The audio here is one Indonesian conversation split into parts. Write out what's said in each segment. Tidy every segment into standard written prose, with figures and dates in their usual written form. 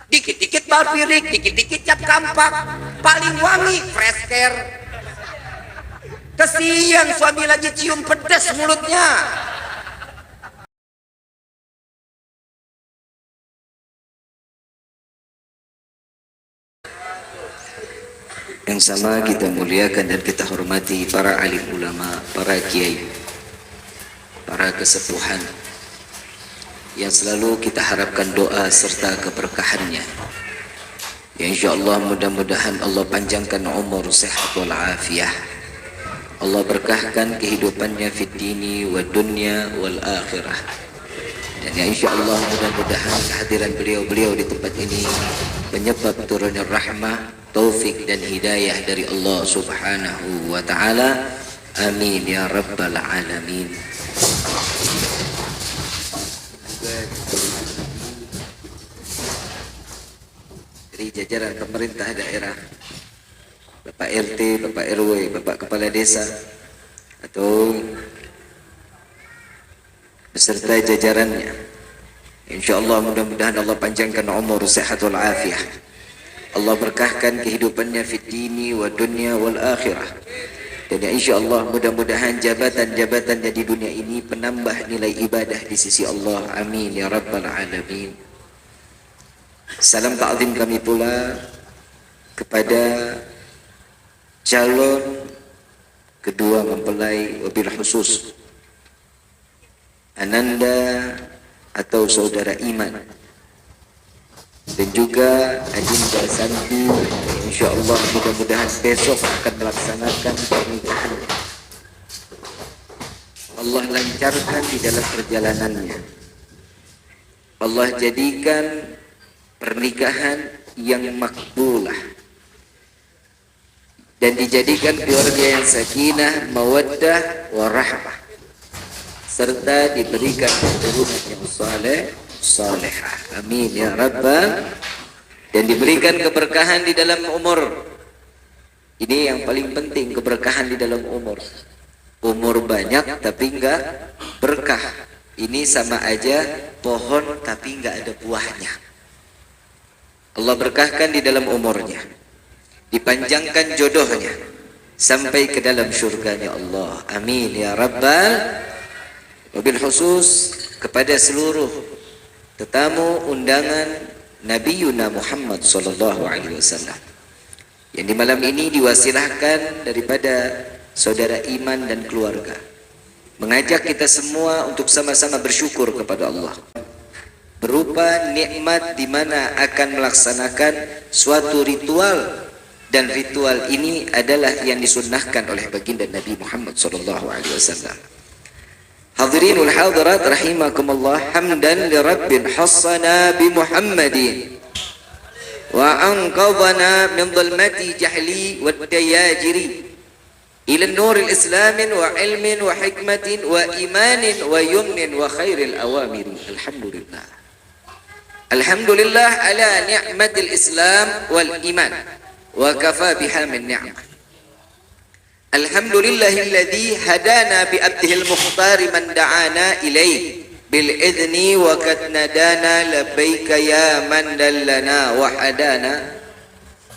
Dikit-dikit balpirik, dikit-dikit cap kampak, paling wangi fresh care. Kesian suami lagi cium pedas mulutnya. Yang sama kita muliakan dan kita hormati para alim ulama, para kiai, para kesepuhan yang selalu kita harapkan doa serta keberkahannya. Ya insyaallah mudah-mudahan Allah panjangkan umur sehat wal afiah. Allah berkahkan kehidupannya fid dini wa dunya wal akhirah. Dan ya insyaallah mudah-mudahan kehadiran beliau-beliau di tempat ini penyebab turunnya rahmah, taufik dan hidayah dari Allah Subhanahu wa taala. Amin ya rabbal alamin. Dari jajaran pemerintah daerah, Bapak RT, Bapak RW, Bapak Kepala Desa, atau beserta jajarannya, insyaallah mudah-mudahan Allah panjangkan umur sehat wal afiah. Allah berkahkan kehidupannya fid dini wa dunya wal akhirah. Dan ya insyaallah mudah-mudahan jabatan-jabatannya di dunia ini penambah nilai ibadah di sisi Allah. Amin ya rabbal alamin. Salam ta'zim kami pula kepada calon kedua mempelai, wabil khusus Ananda atau saudara iman, dan juga Adinda Santi. InsyaAllah mudah-mudahan besok akan melaksanakan pernikahan. Allah lancarkan di dalam perjalanannya. Allah jadikan pernikahan yang makbulah dan dijadikan keluarga yang sakinah, mawaddah, warahmah, serta diberikan keturunan yang saleh, salihah. Amin ya rabbal. Dan diberikan keberkahan di dalam umur. Ini yang paling penting, keberkahan di dalam umur. Umur banyak tapi enggak berkah, ini sama aja pohon tapi enggak ada buahnya. Allah berkahkan di dalam umurnya, dipanjangkan jodohnya sampai ke dalam syurganya Allah. Amin ya rabbal. Wabil khusus kepada seluruh tetamu undangan Nabi Yuna Muhammad sallallahu alaihi wasallam yang di malam ini diwasilahkan daripada saudara iman dan keluarga, mengajak kita semua untuk sama-sama bersyukur kepada Allah berupa nikmat di mana akan melaksanakan suatu ritual, dan ritual ini adalah yang disunnahkan oleh baginda Nabi Muhammad sallallahu alaihi wasallam. Hadirinul hadirat rahimakumullah, hamdan li rabbin hassana bi Muhammadin wa anqadhana min dhulmati jahli wad dayajiri ila nuril islamin wa ilmin wa hikmatin wa imanin wa yumnin wa khairil awamiri. Alhamdulillah. Alhamdulillah ala ni'matil islam wal iman wa kafa biha min ni'mah. Alhamdulillahilladzi hadana bi abdihil mukhtar man da'ana ilaih bil idzni wa kad nadana labbaika ya man dallana wa hadana.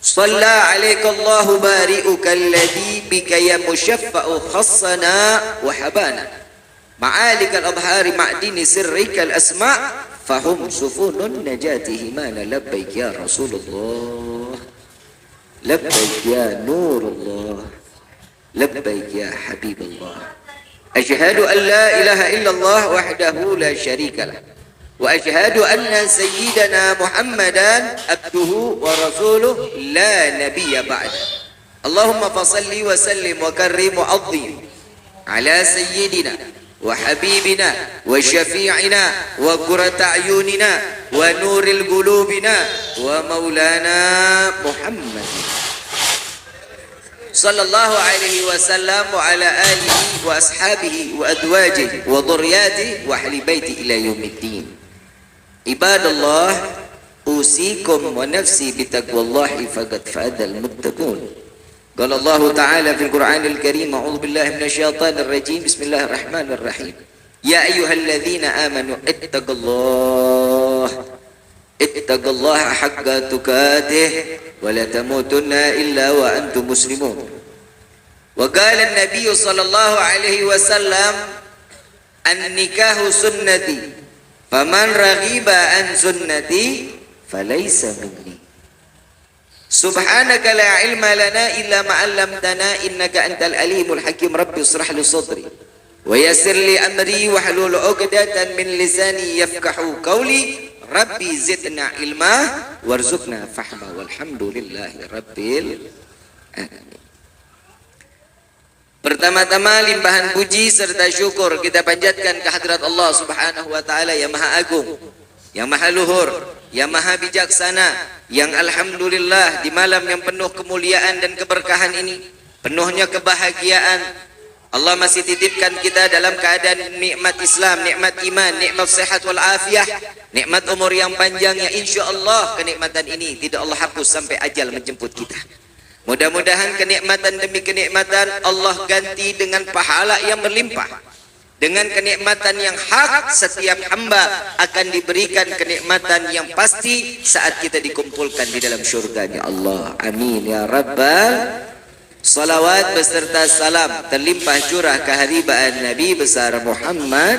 Shalla alayka Allahu bari'uka alladzi bika ya mushaffa'u khassana wa habana. Ma'alikal adhari ma'dini sirrikal asma' fahum sufunun najatihi mana labbaik ya Rasulullah, labbaik ya Nurullah, labbaik ya Habibullah. Asyhadu an la ilaha illallah wahdahu la syarika lah, wa asyhadu anna sayyidana Muhammadan abduhu wa rasuluh la nabiyya ba'da. Allahumma fasalli wa sallim wa karrim wa adhim ala sayyidina wa habibina wa syafi'ina wa qurrata a'yunina wa nuril qulubina wa maulana Muhammad sallallahu alaihi wasallam wa ala alihi wa ashabihi wa adwajihi wa dhurriyyatihi wa ahli baiti ila yaumiddin. Ibadallah, usikum wa nafsi bitaqwallahi faqad fa'adal muttaqun. Qala Allah Ta'ala fil Qur'anil Karim, a'udzu billahi minasyaitonir rajim. Bismillahirrahmanirrahim. Ya ayyuhalladzina amanu ittaqullah ittaqullaha haqqa tuqatih wa la tamutunna illa wa antum muslimun. Wa qala an-nabiy sallallahu alaihi wasallam an-nikahu sunnati faman raghiba an sunnati falaysa minni. Subhanaka la ilma lana illa ma 'allamtana innaka antal alimul hakim. Rabbi ishrah li sadri wa yassir li amri wahlul 'uqdatan min lisani yafqahu qawli. Rabbi zidna ilma warzuqna fahma walhamdulillahi rabbil alamin. Pertama-tama limpahan puji serta syukur kita panjatkan ke hadirat Allah Subhanahu wa taala yang Maha Agung, yang Maha Luhur, yang Maha Bijaksana, yang alhamdulillah di malam yang penuh kemuliaan dan keberkahan ini, penuhnya kebahagiaan, Allah masih titipkan kita dalam keadaan nikmat Islam, nikmat iman, nikmat sehat wal afiah, nikmat umur yang panjang yang insyaallah kenikmatan ini tidak Allah hapus sampai ajal menjemput kita. Mudah-mudahan kenikmatan demi kenikmatan Allah ganti dengan pahala yang berlimpah. Dengan kenikmatan yang hak, setiap hamba akan diberikan kenikmatan yang pasti saat kita dikumpulkan di dalam syurganya Allah. Amin ya rabbal. Salawat beserta salam terlimpah curah keharibaan Nabi besar Muhammad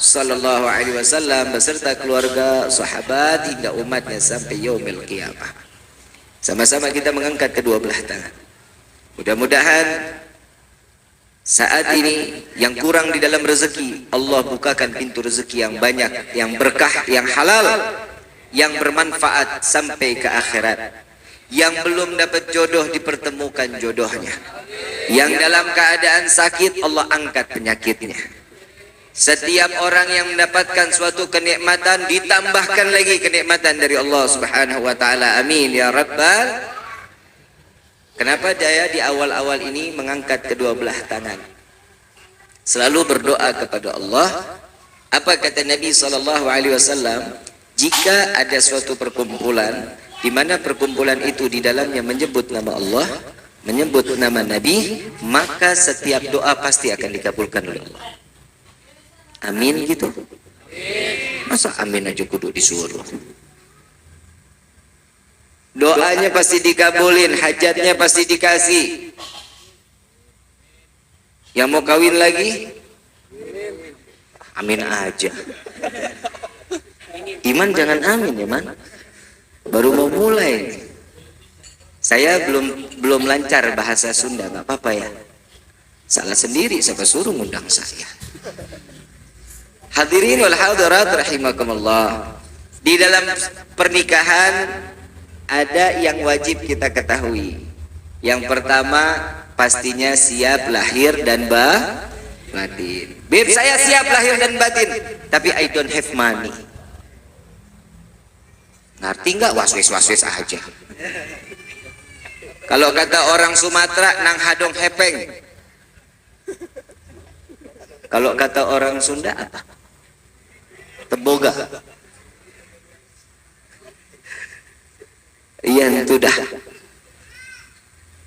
sallallahu alaihi wasallam beserta keluarga, sahabat hingga umatnya sampai yaumil qiyamah. Sama-sama kita mengangkat kedua belah tangan. Mudah-mudahan saat ini yang kurang di dalam rezeki, Allah bukakan pintu rezeki yang banyak, yang berkah, yang halal, yang bermanfaat sampai ke akhirat. Yang belum dapat jodoh dipertemukan jodohnya. Yang dalam keadaan sakit Allah angkat penyakitnya. Setiap orang yang mendapatkan suatu kenikmatan ditambahkan lagi kenikmatan dari Allah Subhanahu wa taala. Amin ya rabbal. Kenapa saya di awal-awal ini mengangkat kedua belah tangan? Selalu berdoa kepada Allah. Apa kata Nabi sallallahu alaihi wasallam? Jika ada suatu perkumpulan di mana perkumpulan itu di dalamnya menyebut nama Allah, menyebut nama Nabi, maka setiap doa pasti akan dikabulkan oleh Allah. Amin gitu. Masa amin aja kudu disuruh? Doanya pasti dikabulin, hajatnya pasti dikasih. Yang mau kawin lagi? Amin aja. Iman jangan amin ya man. Baru mau mulai. Saya belum lancar bahasa Sunda, nggak apa-apa ya. Salah sendiri, siapa suruh ngundang saya. Hadirin wal hadirat rahimakumullah. Di dalam pernikahan ada yang wajib kita ketahui. Yang pertama pastinya siap lahir dan batin. Beb, saya siap lahir dan batin, tapi I don't have money. Ngerti nggak? Waswis aja. Kalau kata orang Sumatera, nang hadong hepeng. Kalau kata orang Sunda apa? Teboga. Iya itu dah.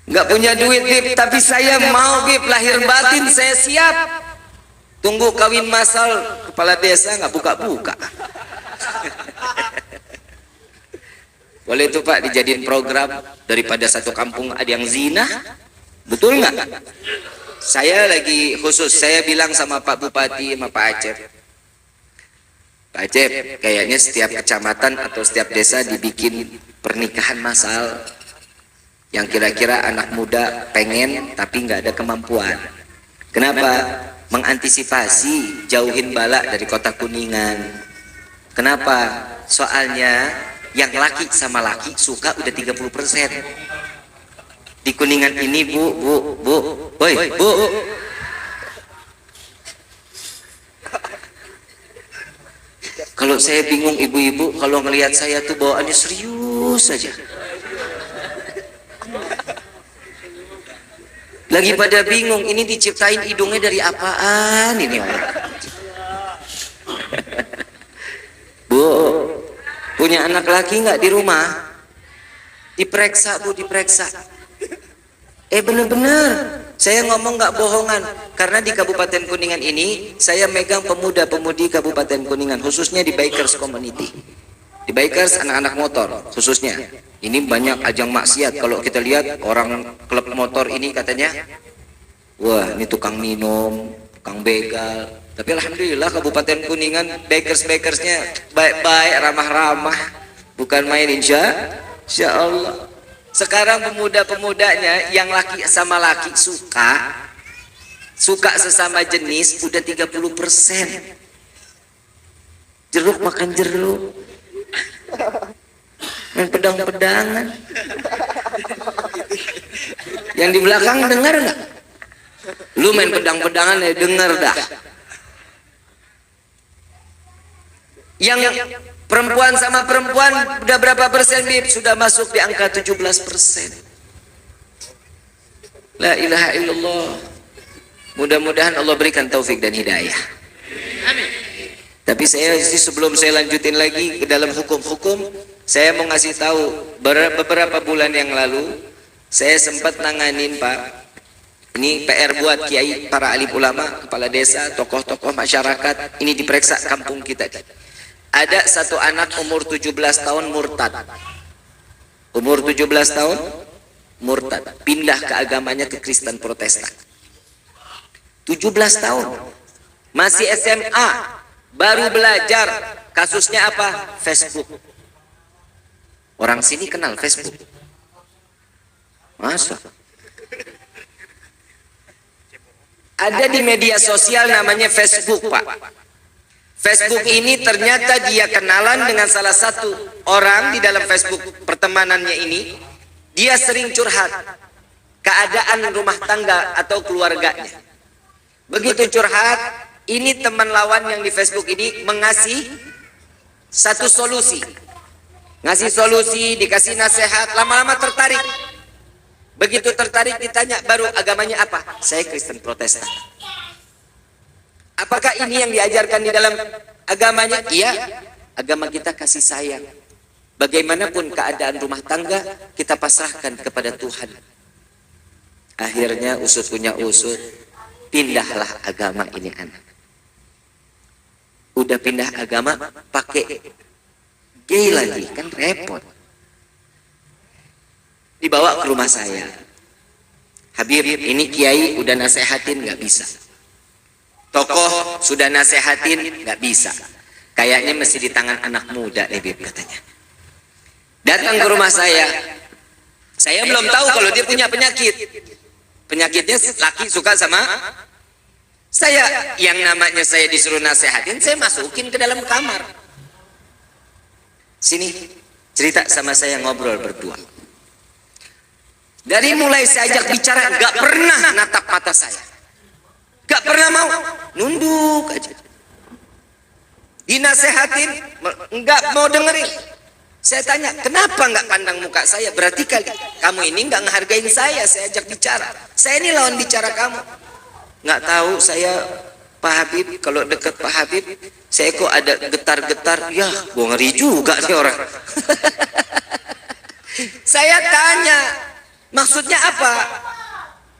Nggak punya duit Bib, tapi saya mau Bib lahir batin, saya siap. Tunggu kawin masal kepala desa nggak buka-buka. Boleh itu Pak dijadiin program daripada satu kampung ada yang zina, betul nggak? Saya lagi khusus, saya bilang sama Pak Bupati, sama Pak Acep. Pak Acep, kayaknya setiap kecamatan atau setiap desa dibikin pernikahan massal yang kira-kira anak muda pengen tapi nggak ada kemampuan. Kenapa? Mengantisipasi jauhin balak dari kota Kuningan. Kenapa? Soalnya yang laki sama laki suka udah 30%. Di Kuningan ini bu, woi bu. Kalau saya bingung ibu-ibu kalau ngelihat saya tuh bawaannya serius saja. Lagi pada bingung ini diciptain hidungnya dari apaan ini orang. Bu, punya anak laki nggak di rumah? Diperiksa bu, diperiksa. Bener-bener, saya ngomong nggak bohongan, karena di Kabupaten Kuningan ini saya megang pemuda-pemudi Kabupaten Kuningan, khususnya di Bikers Community. Di bikers anak-anak motor khususnya. Ini banyak ajang maksiat. Kalau kita lihat orang klub motor ini katanya, wah ini tukang minum, tukang begal. Tapi alhamdulillah Kabupaten Kuningan bikers-bikersnya baik-baik, ramah-ramah. Bukan main insya Allah. Sekarang pemuda-pemudanya yang laki sama laki suka sesama jenis udah 30%. Jeruk makan jeruk. Main pedang-pedangan. Yang di belakang dengar nggak? Lu main pedang-pedangan ya dengar dah. Yang perempuan sama perempuan udah berapa persen, Bib? Sudah masuk di angka 17%. La ilaha illallah. Mudah-mudahan Allah berikan taufik dan hidayah. Amin. Tapi saya sebelum saya lanjutin lagi ke dalam hukum-hukum, saya mau ngasih tahu beberapa bulan yang lalu saya sempat nanganin, Pak. Ini PR buat kiai, para alim ulama, kepala desa, tokoh-tokoh masyarakat. Ini diperiksa kampung kita. Ada satu anak umur 17 tahun murtad. Umur 17 tahun murtad, pindah ke agamanya ke Kristen Protestan. 17 tahun. Masih SMA, baru belajar. Kasusnya apa? Facebook. Orang sini kenal Facebook. Masa? Ada di media sosial namanya Facebook, Pak. Facebook ini ternyata dia kenalan dengan salah satu orang di dalam Facebook pertemanannya ini. Dia sering curhat keadaan rumah tangga atau keluarganya. Begitu curhat, ini teman lawan yang di Facebook ini mengasih satu solusi. Ngasih solusi, dikasih nasihat, lama-lama tertarik. Begitu tertarik ditanya, baru agamanya apa? Saya Kristen Protestan. Apakah ini yang diajarkan di dalam agamanya? Iya, agama kita kasih sayang. Bagaimanapun keadaan rumah tangga, kita pasrahkan kepada Tuhan. Akhirnya usut punya usut, pindahlah agama ini anak. Udah pindah agama, pakai gay lagi, kan repot. Dibawa ke rumah saya. Habib, ini kiai udah nasehatin nggak bisa. Tokoh sudah nasehatin nggak bisa. Kayaknya mesti di tangan anak muda, Habib katanya. Datang ke rumah saya. Saya belum tahu kalau dia punya penyakit. Penyakitnya laki suka sama saya. Yang namanya saya disuruh nasehatin, saya masukin ke dalam kamar. Sini, cerita sama saya, ngobrol berdua. Dari mulai saya ajak bicara, gak pernah natap mata saya. Gak pernah mau, nunduk aja. Dinasehatin, gak mau dengerin. Saya tanya, kenapa nggak pandang muka saya? Berarti kamu ini nggak ngehargain saya ajak bicara. Saya ini lawan bicara kamu. Nggak tahu saya, Pak Habib, kalau deket Pak Habib, saya kok ada getar-getar. Ya, gua ngeri juga nih orang. Saya tanya, maksudnya apa?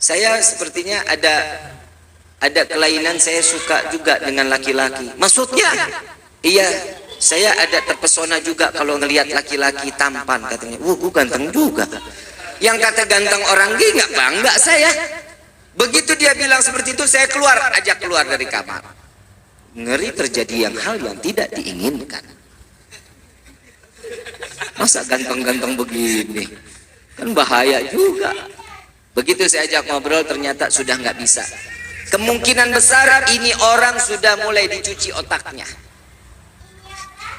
Saya sepertinya ada kelainan, saya suka juga dengan laki-laki. Maksudnya? Iya. Saya ada terpesona juga kalau ngelihat laki-laki tampan, katanya. Gue ganteng juga. Yang kata ganteng orang gini nggak bangga saya. Begitu dia bilang seperti itu, saya ajak keluar dari kamar. Ngeri terjadi hal yang tidak diinginkan. Masa ganteng-ganteng begini? Kan bahaya juga. Begitu saya ajak ngobrol, ternyata sudah nggak bisa. Kemungkinan besar ini orang sudah mulai dicuci otaknya.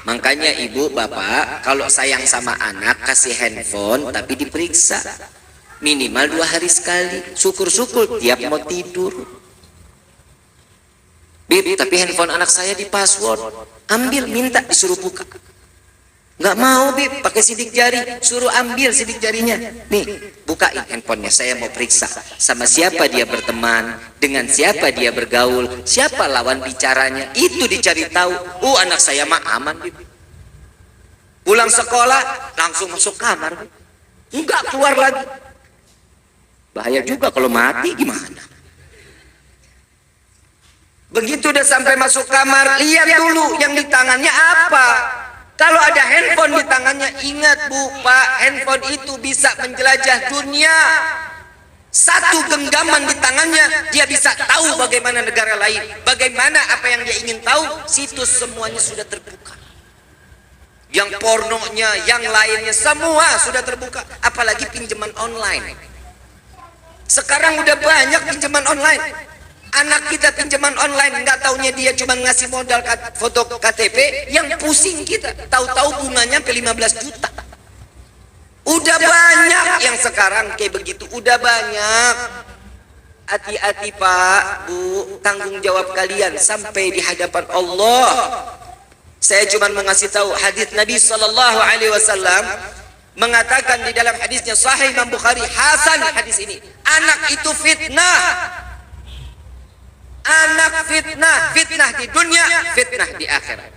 Makanya ibu, bapak, kalau sayang sama anak, kasih handphone, tapi diperiksa. Minimal 2 hari sekali. Syukur-syukur tiap mau tidur. Bib, tapi handphone anak saya di password. Ambil, minta, disuruh buka. Nggak mau, Bib, pakai sidik jari. Suruh ambil sidik jarinya. Nih, bukain handphonenya, saya mau periksa. Sama siapa dia berteman, dengan siapa dia bergaul, siapa lawan bicaranya. Itu dicari tahu. Anak saya mah aman, Bib. Pulang sekolah, langsung masuk kamar. Enggak keluar lagi. Bahaya juga kalau mati, gimana? Begitu udah sampai masuk kamar, lihat dulu yang di tangannya apa. Kalau ada handphone di tangannya, ingat Bu, Pak, handphone itu bisa menjelajah dunia. Satu genggaman di tangannya, dia bisa tahu bagaimana negara lain, bagaimana apa yang dia ingin tahu, situs semuanya sudah terbuka. Yang pornonya, yang lainnya, semua sudah terbuka. Apalagi pinjaman online. Sekarang udah banyak pinjaman online. Anak kita pinjaman online, nggak taunya dia cuma ngasih modal foto KTP, yang pusing kita. Tahu-tahu bunganya sampai 15 juta. Udah banyak yang sekarang kayak begitu, udah banyak. Hati-hati Pak, Bu, tanggung jawab kalian sampai di hadapan Allah. Saya cuma mau ngasih tahu hadis Nabi Sallallahu Alaihi Wasallam mengatakan di dalam hadisnya Sahih Imam Bukhari, hasan hadis ini. Anak itu fitnah. Anak fitnah, fitnah di dunia, fitnah di akhirat.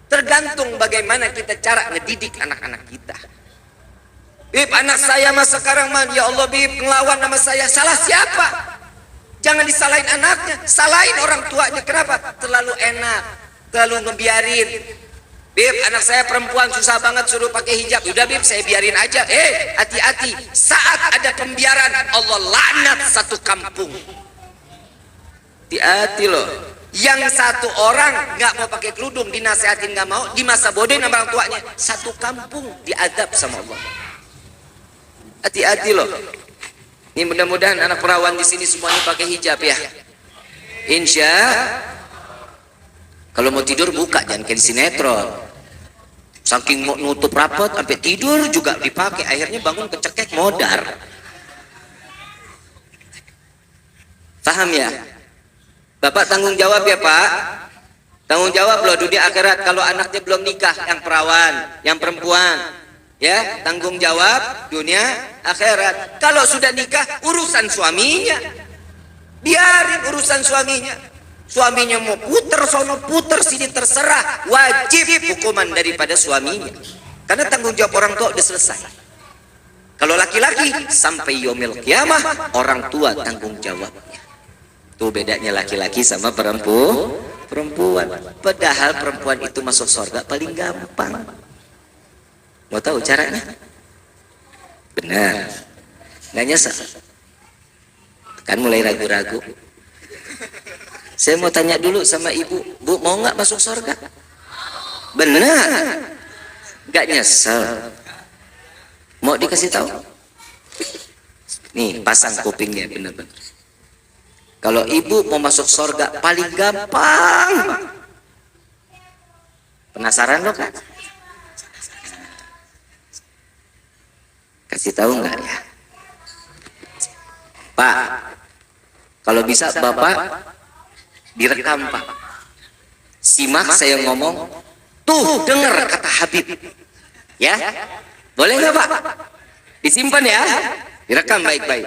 Tergantung bagaimana kita cara ngedidik anak-anak kita. Bib, anak saya mas sekarang mah, ya Allah Bib, ngelawan nama saya. Salah siapa? Jangan disalahin anaknya, salahin orang tuanya. Kenapa? Terlalu enak, terlalu ngebiarin. Bib, anak saya perempuan susah banget suruh pakai hijab. Udah Bib, saya biarin aja. Hati-hati. Saat ada pembiaran, Allah laknat satu kampung. Hati-hati loh. Yang satu orang nggak mau pakai kerudung, dinasehatin nggak mau, di masa bodohin sama orang tuanya, satu kampung diadab sama Allah. Hati-hati loh. Ini mudah-mudahan anak perawan di sini semuanya pakai hijab ya. Insya. Kalau mau tidur buka, jangan kayak sinetron. Saking mau nutup rapat sampai tidur juga dipakai, akhirnya bangun kecekek modar. Paham ya? Bapak tanggung jawab ya Pak. Tanggung jawab loh dunia akhirat. Kalau anaknya belum nikah, yang perawan, yang perempuan, ya tanggung jawab dunia akhirat. Kalau sudah nikah, urusan suaminya. Biarin urusan suaminya. Suaminya mau puter sono puter sini terserah. Wajib hukuman daripada suaminya. Karena tanggung jawab orang tua udah selesai. Kalau laki-laki sampai yaumil kiamah, orang tua tanggung jawabnya. Tuh bedanya laki-laki sama perempuan. Padahal perempuan itu masuk surga paling gampang. Mau tahu caranya? Benar. Nggak nyesel. Kan mulai ragu-ragu. Saya mau tanya dulu sama ibu, Bu mau nggak masuk surga? Benar. Nggak nyesel. Mau dikasih tahu? Nih pasang kupingnya benar-benar. Kalau ibu mau masuk surga paling gampang. Penasaran lo kan? Kasih tahu nggak ya? Pak, kalau bisa Bapak direkam Pak. Simak saya ngomong. Tuh dengar kata Habib. Ya? Boleh nggak Pak? Disimpan ya? Direkam baik-baik.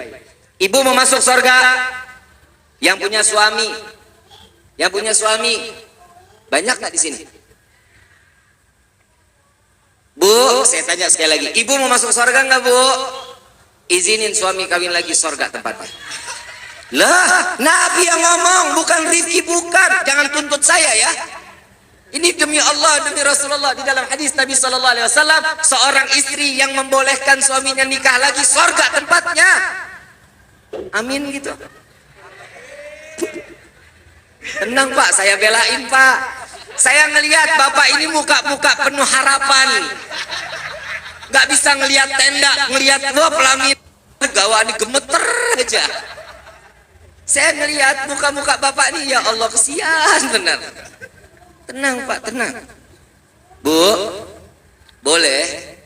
Ibu mau masuk surga. Yang punya suami, banyak nggak di sini? Bu, saya tanya sekali lagi, ibu mau masuk surga nggak Bu? Izinin suami kawin lagi, surga tempatnya. Lah, Nabi yang ngomong, bukan Rifki, bukan. Jangan tuntut saya ya. Ini demi Allah, demi Rasulullah. Di dalam hadis Nabi Sallallahu Alaihi Wasallam, seorang istri yang membolehkan suaminya nikah lagi, surga tempatnya. Amin gitu. Tenang Pak, saya belain Pak. Saya ngelihat Bapak ini muka-muka penuh harapan. Gak bisa ngelihat tenda, ngelihat gua pelangi gawani gemeter aja. Saya ngelihat muka-muka Bapak ini, ya Allah kesian benar. Tenang Pak, tenang. Bu, boleh?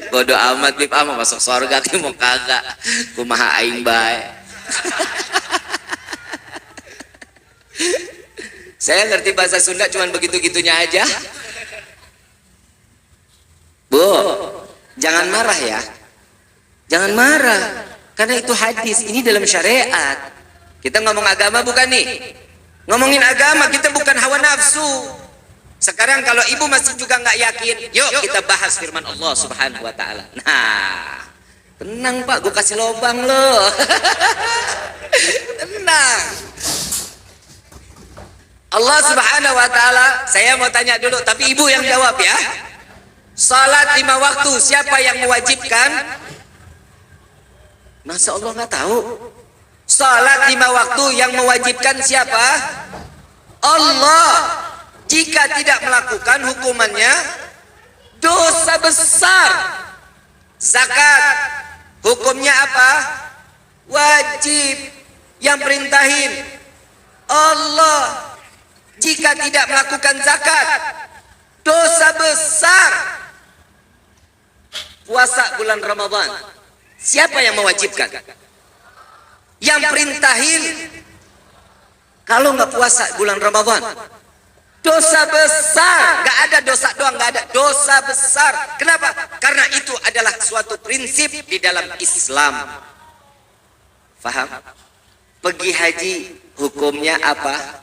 Bodoh amat Bib, masuk surga ki mau kagak. Kumaha aing bae. Saya ngerti bahasa Sunda cuman begitu-gitunya aja. Bu, jangan marah ya. Jangan marah. Karena itu hadis, ini dalam syariat. Kita ngomong agama bukan nih. Ngomongin agama, kita bukan hawa nafsu. Sekarang kalau ibu masih juga nggak yakin, yuk kita bahas firman Allah Subhanahu wa Ta'ala. Nah, tenang Pak, gue kasih lobang loh. Tenang. Allah Subhanahu wa taala, saya mau tanya dulu tapi ibu yang jawab ya. Salat 5 waktu siapa yang mewajibkan? Masa Allah nggak tahu? Salat 5 waktu yang mewajibkan siapa? Allah. Jika tidak melakukan hukumannya dosa besar. Zakat hukumnya apa? Wajib. Yang perintahin Allah. Jika tidak melakukan zakat dosa besar. Puasa bulan Ramadan siapa yang mewajibkan? Yang perintahin. Kalau nggak puasa bulan Ramadan dosa besar. Nggak ada dosa doang, nggak ada dosa besar. Kenapa? Karena itu adalah suatu prinsip di dalam Islam. Faham? Pergi haji hukumnya apa?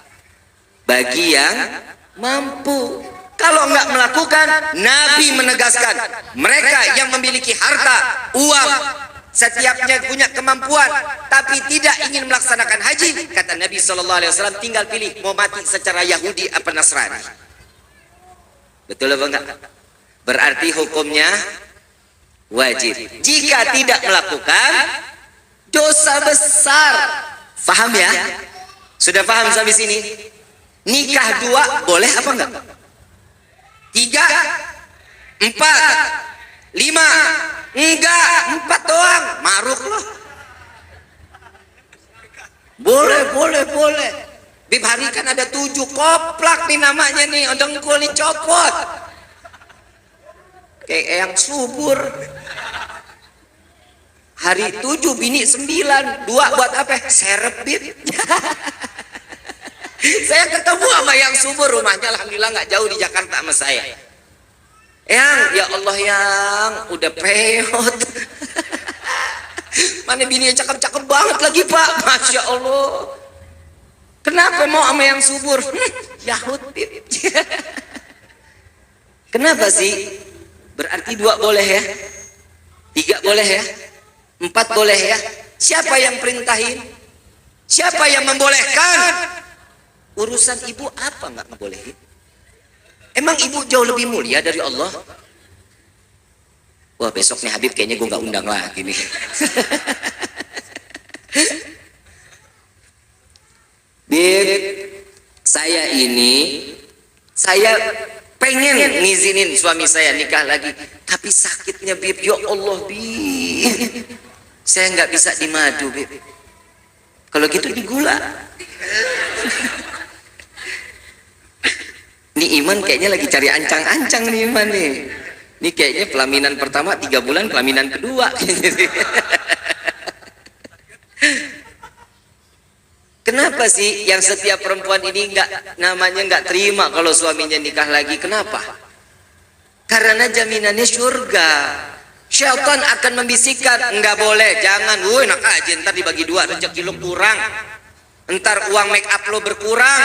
Bagi yang mampu. Kalau nggak melakukan, Nabi menegaskan mereka yang memiliki harta, uang, setiapnya punya kemampuan tapi tidak ingin melaksanakan haji, kata Nabi SAW, tinggal pilih mau mati secara Yahudi apa Nasrani. Betul apa enggak? Berarti hukumnya wajib. Jika tidak melakukan dosa besar. Paham ya? Sudah paham sampai sini? Nikah 2 boleh apa enggak? 3, 4, 5, enggak, 4 doang, maruk loh. Boleh. Bib hari kan ada 7 koplak nih namanya nih, dengkul nih copot. Kayak yang subur. Hari 7 bini 9, 2 buat apa? Serep Bib. Saya ketemu sama yang subur, rumahnya alhamdulillah nggak jauh di Jakarta sama saya. Yang ya Allah yang udah peot. Mana bininya cakep-cakep banget lagi Pak, Masya Allah. Kenapa mau sama yang subur? Yahud. Kenapa sih? Berarti 2 boleh ya, 3 boleh ya, 4 boleh ya. Siapa yang perintahin? Siapa yang membolehkan? Urusan ibu apa nggak ngebolehin? Emang ibu jauh lebih mulia dari Allah? Wah besok nih Habib kayaknya gue nggak undang lagi nih. Bib, saya pengen ngizinin suami saya nikah lagi, tapi sakitnya Bib, ya Allah Bib, saya nggak bisa dimadu Bib. Kalau gitu digula. Ini Iman kayaknya lagi cari ancang-ancang nih Iman nih. Ini kayaknya pelaminan pertama 3 bulan, pelaminan kedua. Kenapa sih yang setiap perempuan ini nggak terima kalau suaminya nikah lagi? Kenapa? Karena jaminannya surga. Syaitan akan membisikkan, nggak boleh, jangan, woi enak aja, ntar dibagi 2, rezeki lo kurang, ntar uang make up lo berkurang,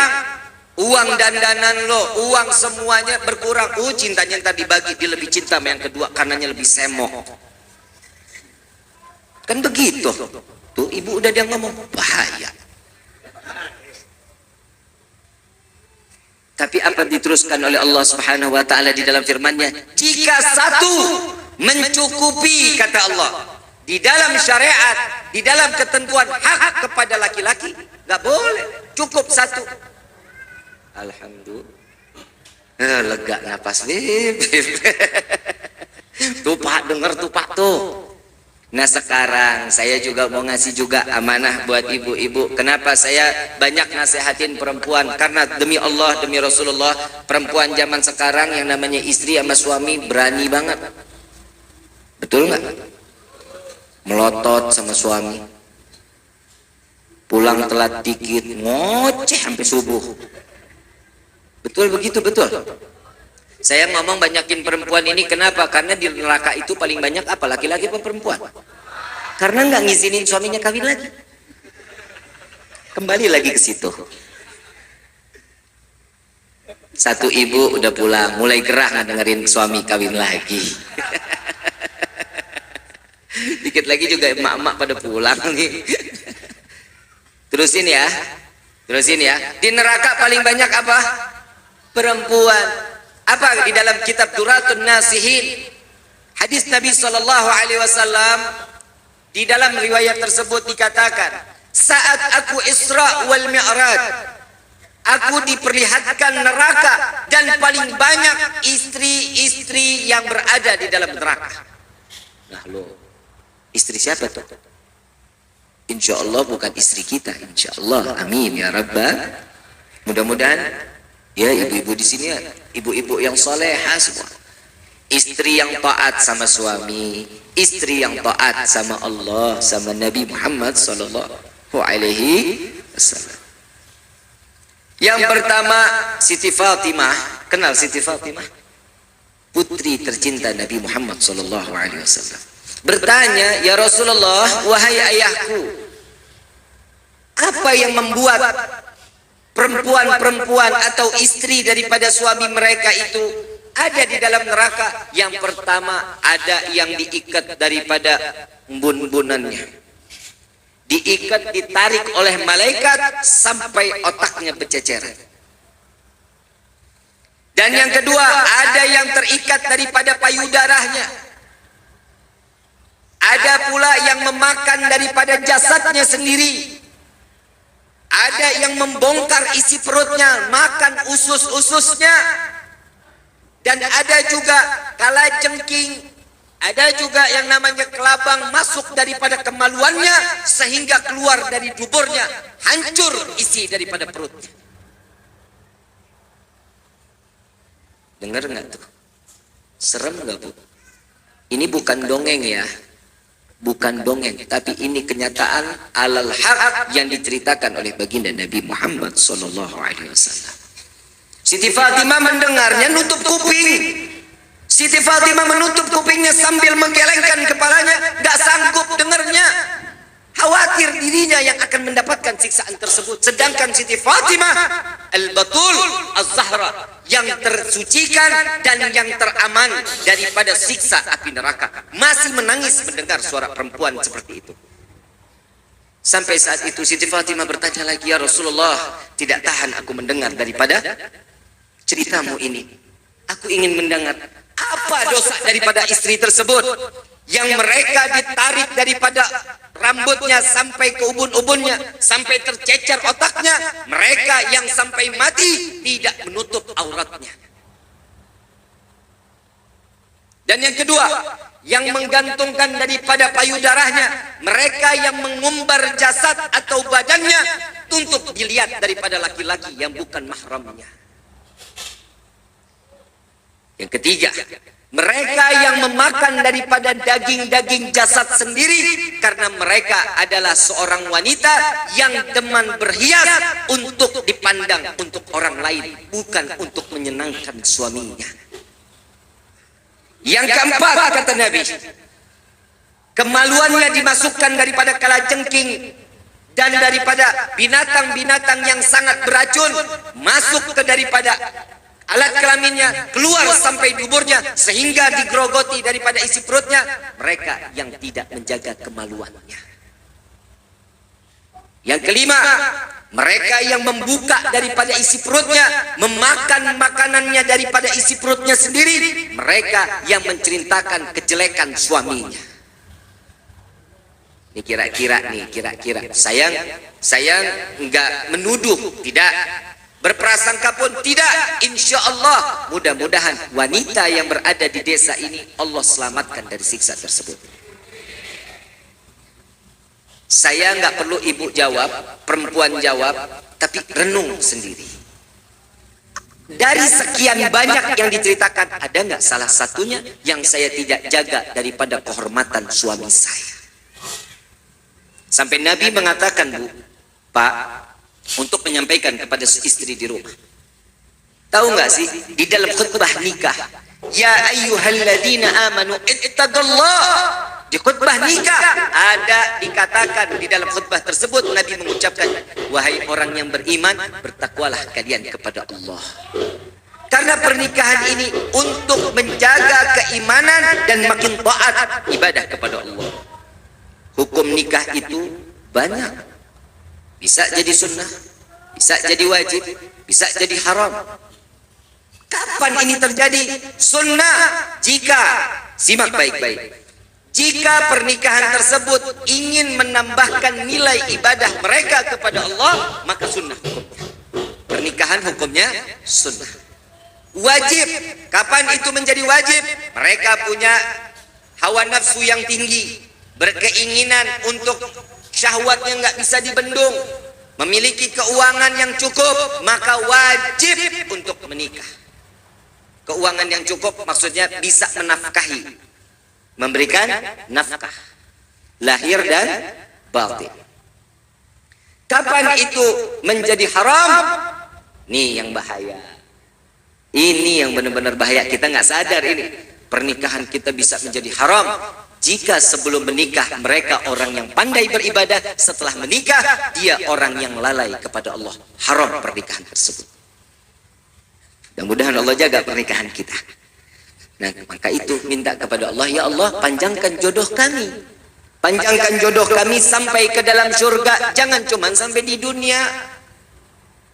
uang dandanan lo, uang semuanya berkurang. Cintanya ntar dibagi, dia lebih cinta sama yang kedua karenanya lebih semok. Kan begitu. Tuh ibu udah dia ngomong, bahaya. Tapi apa diteruskan oleh Allah Subhanahu wa taala di dalam firman-Nya? Jika satu mencukupi, kata Allah, di dalam syariat, di dalam ketentuan hak kepada laki-laki, nggak boleh, cukup 1. Alhamdulillah. Lega napas Bib. Tuh Pak, denger tuh Pak tuh. Nah sekarang saya juga mau ngasih juga amanah buat ibu-ibu. Kenapa saya banyak nasihatin perempuan? Karena demi Allah, demi Rasulullah, perempuan zaman sekarang yang namanya istri sama suami berani banget. Betul nggak? Melotot sama suami. Pulang telat dikit, ngoceh sampai subuh. Betul begitu, betul. Saya ngomong banyakin perempuan ini kenapa? Karena di neraka itu paling banyak apa? Laki-laki apa perempuan? Karena nggak ngizinin suaminya kawin lagi. Kembali lagi ke situ. Satu ibu udah pulang, mulai gerah dengerin suami kawin lagi. Dikit lagi juga emak-emak pada pulang nih. Terusin ya. Terusin ya. Di neraka paling banyak apa? Perempuan. Apa di dalam kitab Duratun Nasihin? Hadis Nabi sallallahu alaihi wasallam, di dalam riwayat tersebut dikatakan, saat aku Isra wal Mi'raj, aku diperlihatkan neraka dan paling banyak istri-istri yang berada di dalam neraka. Nah lo, istri siapa tuh? Insya Allah bukan istri kita, insya Allah. Amin ya Rabbal. Mudah-mudahan ya ibu-ibu di sini, ibu-ibu yang solehah semua. Istri yang taat sama suami, istri yang taat sama Allah, sama Nabi Muhammad sallallahu alaihi wasallam. Yang pertama Siti Fatimah. Kenal Siti Fatimah? Putri tercinta Nabi Muhammad sallallahu alaihi wasallam. Bertanya, ya Rasulullah, wahai ayahku, apa yang membuat perempuan-perempuan atau istri daripada suami mereka itu ada di dalam neraka? Yang pertama, ada yang diikat daripada bun-bunannya, diikat, ditarik oleh malaikat sampai otaknya berceceran. Dan yang kedua, ada yang terikat daripada payudaranya. Ada pula yang memakan daripada jasadnya sendiri. Ada yang membongkar isi perutnya, makan usus-ususnya. Dan ada juga kalajengking, ada juga yang namanya kelabang masuk daripada kemaluannya sehingga keluar dari duburnya, hancur isi daripada perutnya. Dengar nggak tuh? Serem nggak bu? Ini bukan dongeng ya, bukan dongeng, tapi ini kenyataan alal haq yang diceritakan oleh baginda Nabi Muhammad sallallahu alaihi wasallam. Siti Fatimah mendengarnya nutup kuping. Siti Fatimah menutup kupingnya sambil menggelengkan kepalanya, tidak sanggup dengarnya. Khawatir dirinya yang akan mendapatkan siksaan tersebut. Sedangkan Siti Fatimah Al-Batul Az-Zahra yang tersucikan dan yang teraman daripada siksa api neraka, masih menangis mendengar suara perempuan seperti itu. Sampai saat itu Siti Fatimah bertanya lagi, ya Rasulullah, tidak tahan aku mendengar daripada ceritamu ini. Aku ingin mendengar apa dosa daripada istri tersebut yang mereka ditarik daripada rambutnya sampai ke ubun-ubunnya, sampai tercecer otaknya, mereka yang sampai mati tidak menutup auratnya. Dan yang kedua, yang menggantungkan daripada payudaranya, mereka yang mengumbar jasad atau badannya untuk dilihat daripada laki-laki yang bukan mahramnya. Yang ketiga, mereka yang memakan daripada daging-daging jasad sendiri karena mereka adalah seorang wanita yang demen berhias untuk dipandang untuk orang lain, bukan untuk menyenangkan suaminya. Yang keempat, kata Nabi, kemaluannya dimasukkan daripada kalajengking dan daripada binatang-binatang yang sangat beracun masuk ke daripada alat kelaminnya, keluar sampai duburnya sehingga digerogoti daripada isi perutnya. Mereka yang tidak menjaga kemaluannya. Yang kelima, mereka yang membuka daripada isi perutnya, memakan makanannya daripada isi perutnya sendiri. Mereka yang menceritakan kejelekan suaminya. Ini kira-kira saya enggak menuduh, tidak berprasangka pun tidak. Insya Allah mudah-mudahan wanita yang berada di desa ini Allah selamatkan dari siksa tersebut. Saya nggak perlu ibu jawab, perempuan jawab, tapi renung sendiri. Dari sekian banyak yang diceritakan, ada nggak salah satunya yang saya tidak jaga daripada kehormatan suami saya? Sampai Nabi mengatakan, Bu, Pak, untuk menyampaikan kepada istri di rumah. Tahu nggak sih di dalam khutbah nikah, ya ayyuhalladzina amanu ittaqullah, di khutbah nikah ada dikatakan di dalam khutbah tersebut Nabi mengucapkan, wahai orang yang beriman, bertakwalah kalian kepada Allah. Karena pernikahan ini untuk menjaga keimanan dan makin taat ibadah kepada Allah. Hukum nikah itu banyak. Bisa jadi sunnah, bisa jadi wajib, bisa jadi haram. Kapan ini terjadi? Sunnah jika, simak baik-baik, jika pernikahan tersebut ingin menambahkan nilai ibadah mereka kepada Allah, maka sunnah hukumnya. Pernikahan hukumnya sunnah. Wajib, kapan itu menjadi wajib? Mereka punya hawa nafsu yang tinggi, berkeinginan untuk syahwatnya nggak bisa dibendung, memiliki keuangan yang cukup, maka wajib untuk menikah. Keuangan yang cukup maksudnya bisa menafkahi, memberikan nafkah lahir dan batin. Kapan itu menjadi haram? Nih yang bahaya. Ini yang benar-benar bahaya. Kita nggak sadar ini. Pernikahan kita bisa menjadi haram jika sebelum menikah mereka orang yang pandai beribadah, setelah menikah dia orang yang lalai kepada Allah. Haram pernikahan tersebut. Mudah-mudahan Allah jaga pernikahan kita. Nah, maka itu minta kepada Allah, ya Allah, panjangkan jodoh kami. Panjangkan jodoh kami sampai ke dalam surga. Jangan cuma sampai di dunia.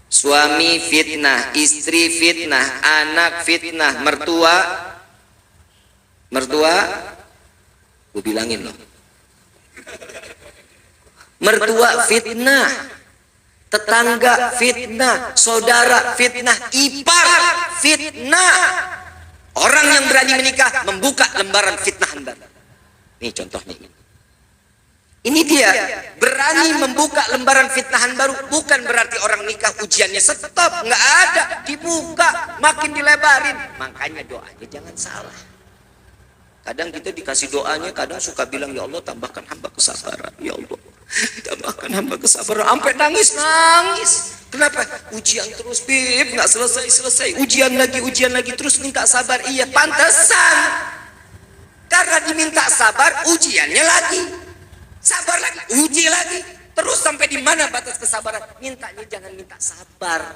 Suami fitnah, istri fitnah, anak fitnah, mertua, gue bilangin loh, mertua fitnah, tetangga fitnah, saudara fitnah, ipar fitnah. Orang yang berani menikah membuka lembaran fitnahan baru. Ini contohnya ini. Ini dia, berani membuka lembaran fitnahan baru. Bukan berarti orang nikah ujiannya stop, nggak ada, dibuka, makin dilebarin. Makanya doanya jangan salah. Kadang kita dikasih doanya, kadang suka bilang, ya Allah tambahkan hamba kesabaran, ya Allah tambahkan hamba kesabaran, sampai nangis. Kenapa? Ujian terus, Bib, nggak selesai. Ujian lagi, terus minta sabar. Iya, pantesan. Karena diminta sabar, ujiannya lagi. Sabar lagi, uji lagi. Terus sampai di mana batas kesabaran? Mintanya jangan minta sabar.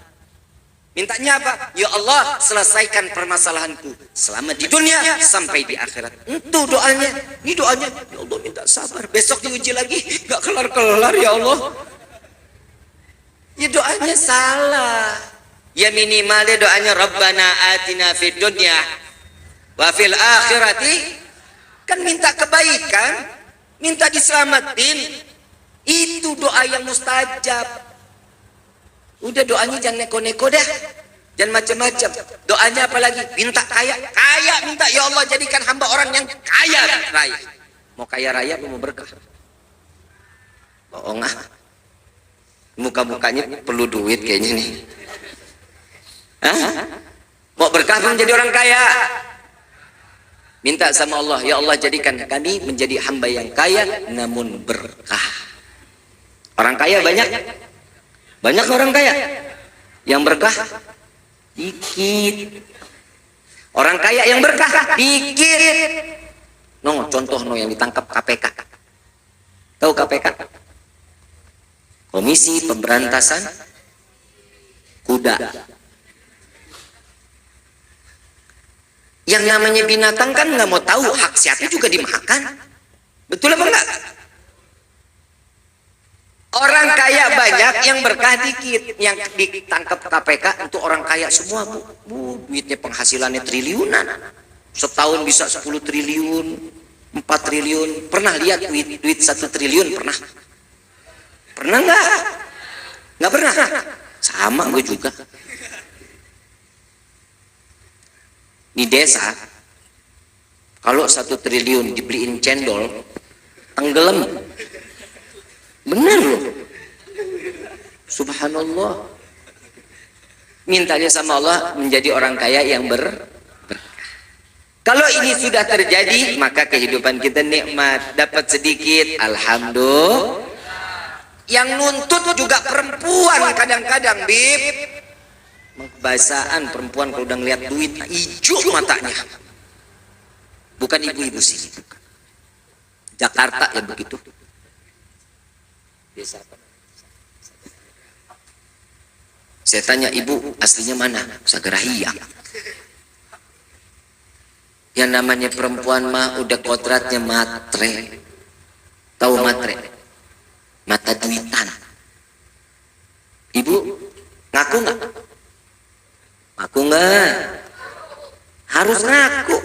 Mintanya apa? Ya Allah, selesaikan permasalahanku selama di dunia sampai di akhirat. Itu doanya. Ini doanya, ya Allah minta sabar. Besok diuji lagi, gak kelar-kelar ya Allah. Ya doanya salah. Ya minimalnya doanya Rabbana atina fid dunya wa fil akhirati. Kan minta kebaikan, minta diselamatin. Itu doa yang mustajab. Udah doanya jangan neko-neko dah, jangan macam-macam. Doanya apalagi? Minta kaya, minta ya Allah jadikan hamba orang yang kaya raya. Mau kaya raya mau berkah? Bohong ah. Muka-mukanya perlu duit kayaknya nih. Hah? Mau berkah menjadi orang kaya? Minta sama Allah, ya Allah jadikan kami menjadi hamba yang kaya namun berkah. Orang kaya banyak. Banyak orang kaya. Yang berkah dikit. Orang kaya yang berkah dikit. Contoh yang ditangkap KPK. Tahu KPK? Komisi Pemberantasan Kuda. Yang namanya binatang kan nggak mau tahu hak siapa juga dimakan. Betul apa enggak? Orang kaya banyak, yang berkah dikit. Yang ditangkap KPK untuk orang kaya semua, Bu. Duitnya penghasilannya triliunan. Setahun bisa 10 triliun, 4 triliun. Pernah lihat duit 1 triliun? Pernah? Pernah nggak? Nggak pernah. Sama gue juga. Di desa, kalau 1 triliun dibeliin cendol, tenggelam. Benar loh. Subhanallah. Mintanya sama Allah menjadi orang kaya yang berkah. Kalau ini sudah terjadi, maka kehidupan kita nikmat. Dapat sedikit, alhamdulillah. Yang nuntut juga perempuan kadang-kadang, Bib. Bahasaan perempuan kalau udah ngeliat duit, hijau matanya. Bukan ibu-ibu sini. Jakarta ya begitu. Desa apa? Saya tanya, ibu aslinya mana? Sagarahia. Yang namanya perempuan mah udah kodratnya matre. Tahu matre? Mata duitan. Ibu Ngaku nggak? Ngaku nggak? Harus ngaku.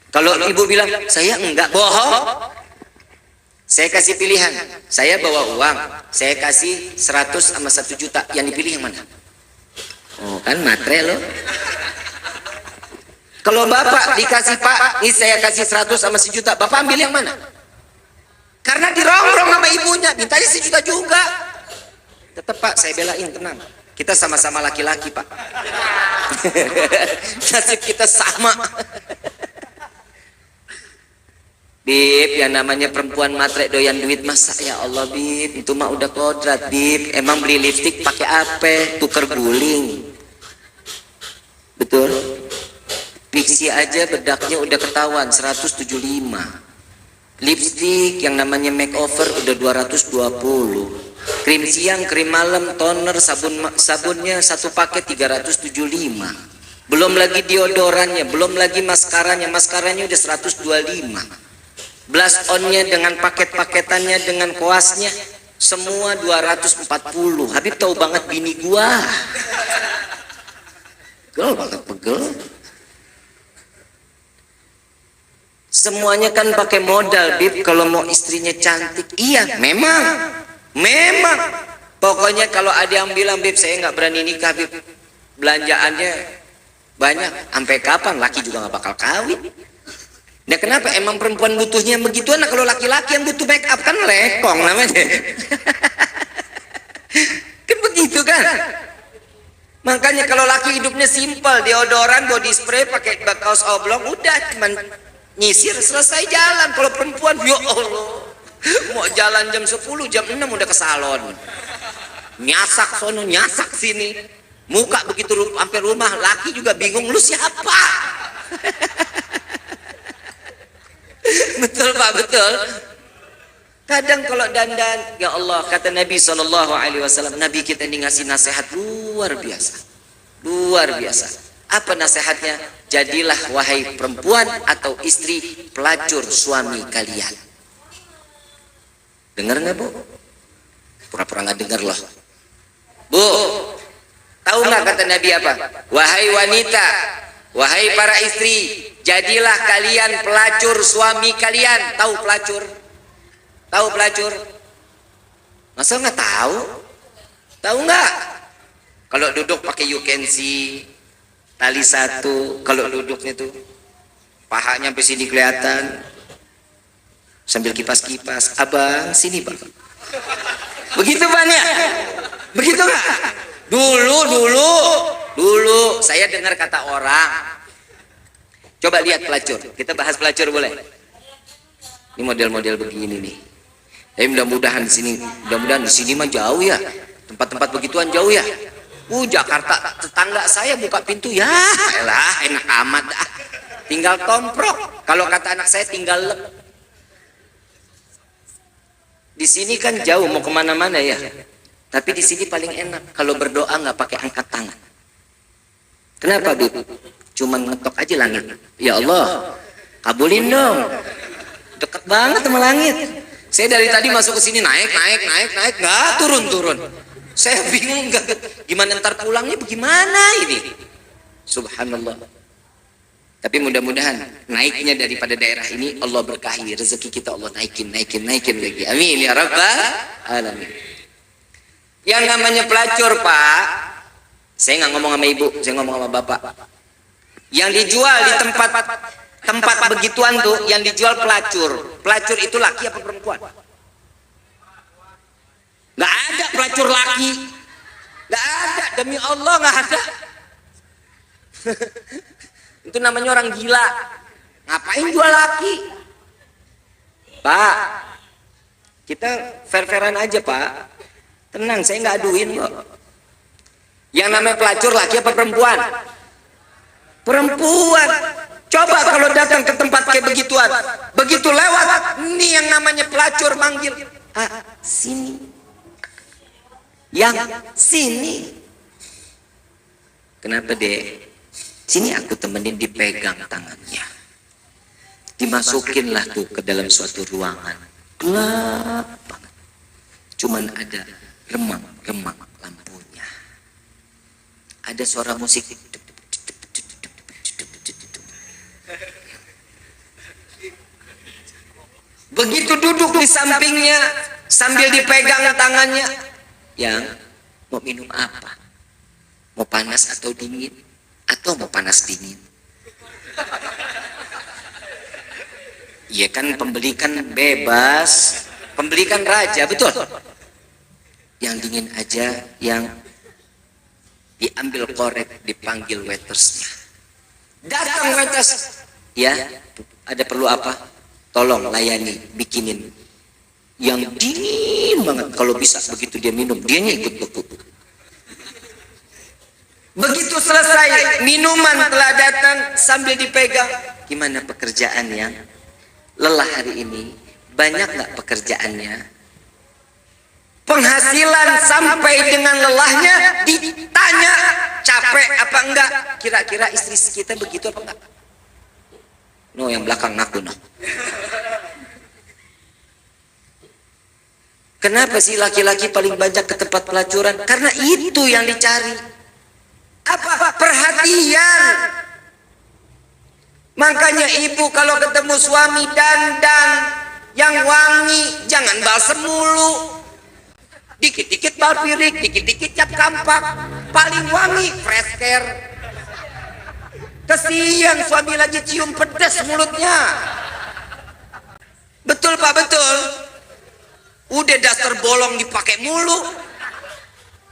Kalau ibu bilang saya enggak, bohong. Saya kasih pilihan, saya bawa uang, saya kasih 100 sama 1 juta, yang dipilih yang mana? Oh kan matre loh. Kalau bapak dikasih, Pak, ini saya kasih 100 sama 1 juta, bapak ambil yang mana? Karena dirongrong sama ibunya, mintanya 1 juta juga. Tetap Pak, saya belain, tenang. Kita sama-sama laki-laki Pak. Nasib kita sama. Bib, yang namanya perempuan matre doyan duit, masa ya Allah Bib, itu mah udah kodrat Bib. Emang beli lipstik pakai apa? Tuker guling. Betul? Pixie aja bedaknya udah ketahuan 175. Lipstik yang namanya makeover udah 220. Krim siang, krim malam, toner, sabunnya satu paket 375. Belum lagi deodorannya, belum lagi maskaranya udah 125. Blush onnya dengan paket-paketannya, dengan koasnya, semua 240. Habib tahu banget bini gua. Pegel banget, pegel. Semuanya kan pakai modal, Bib. Kalau mau istrinya cantik, iya, memang. Pokoknya kalau ada yang bilang, Bib, saya nggak berani nikah, Bib. Belanjaannya banyak. Sampai kapan? Laki juga nggak bakal kawin. Nah kenapa? Emang perempuan butuhnya begitu. Nah kalau laki-laki yang butuh make up kan lekong namanya. Kan begitu kan. Makanya kalau laki hidupnya simpel, deodoran, body spray, pakai kaos oblong, udah cuman nyisir selesai jalan. Kalau perempuan, ya Allah, mau jalan jam 10, jam 6 udah ke salon. Nyasak sono, nyasak sini. Muka begitu sampai rumah, laki juga bingung, lu siapa? Betul Pak, betul. Kadang kalau dandan, ya Allah, kata Nabi SAW, Nabi kita ini ngasih nasihat luar biasa. Luar biasa. Apa nasihatnya? Jadilah wahai perempuan atau istri pelacur suami kalian. Dengar nggak Bu? Pura-pura nggak dengar loh. Bu, tahu nggak kata Nabi apa? Wahai wanita, wahai para istri, jadilah kalian pelacur suami kalian. Tahu pelacur? Tahu pelacur? Masa nggak tahu? Tahu nggak? Kalau duduk pakai you can see, tali satu. Kalau duduknya tuh pahanya sampai sini kelihatan, sambil kipas-kipas. Abang sini bang. Begitu banyak? Begitu nggak? Dulu saya dengar kata orang. Coba lihat pelacur. Kita bahas pelacur boleh? Ini model-model begini nih. Tapi mudah-mudahan di sini mah jauh ya. Tempat-tempat begituan jauh ya. Jakarta, tetangga saya buka pintu ya, elah enak amat dah. Tinggal tomprok. Kalau kata anak saya tinggal lep. Di sini kan jauh mau kemana-mana ya. Tapi di sini paling enak kalau berdoa nggak pakai angkat tangan. Kenapa Bu? Cuman ngetok aja langit. Ya Allah, kabulin dong. Dekat banget sama langit. Saya dari tadi masuk ke sini naik, nggak turun. Saya bingung gimana ntar pulangnya bagaimana ini. Subhanallah. Tapi mudah-mudahan naiknya daripada daerah ini Allah berkahi, rezeki kita Allah naikin lagi. Amin ya rabbal alamin. Yang namanya pelacur Pak, saya nggak ngomong sama ibu, saya ngomong sama bapak. Yang dijual di tempat begituan tuh, yang dijual pelacur. Pelacur itu laki apa perempuan? Nggak ada pelacur laki, nggak ada, demi Allah nggak ada. Itu namanya orang gila. Ngapain jual laki? Pak, kita fair-fairan aja Pak. Tenang, saya nggak aduin kok. Yang namanya pelacur laki apa perempuan? Perempuan. Coba kalau datang ke tempat kayak begituan, begitu lewat, ini yang namanya pelacur manggil, sini, yang sini. Kenapa deh? Sini aku temenin, dipegang tangannya, dimasukinlah tuh ke dalam suatu ruangan gelap banget, cuman ada remang-remang lampunya. ada suara musik. Begitu duduk di sampingnya sambil dipegang tangannya, yang mau minum apa? Mau panas atau dingin? Atau mau panas dingin? Iya kan, pembeli kan bebas, pembeli kan raja, betul? Yang dingin aja, yang diambil korek, dipanggil waitersnya. Datang waiters, ya, ada perlu apa? Tolong layani, bikinin yang dingin banget. Kalau bisa begitu dia minum, dianya ikut beku. Begitu selesai minuman telah datang sambil dipegang, gimana pekerjaannya? Lelah hari ini, banyak nggak pekerjaannya? Penghasilan sampai dengan lelahnya ditanya capek apa enggak? Kira-kira istri kita begitu apa enggak? No, yang belakang ngaku no. Kenapa sih laki-laki paling banyak ke tempat pelacuran? Karena itu yang dicari. Apa? Perhatian. Makanya ibu kalau ketemu suami dandan yang wangi, jangan balsem mulu. Dikit-dikit balpirik, dikit-dikit cap kampak. Paling wangi fresh care. Kesian suami lagi cium pedas mulutnya. Betul Pak, betul. Udah daster bolong dipakai mulu.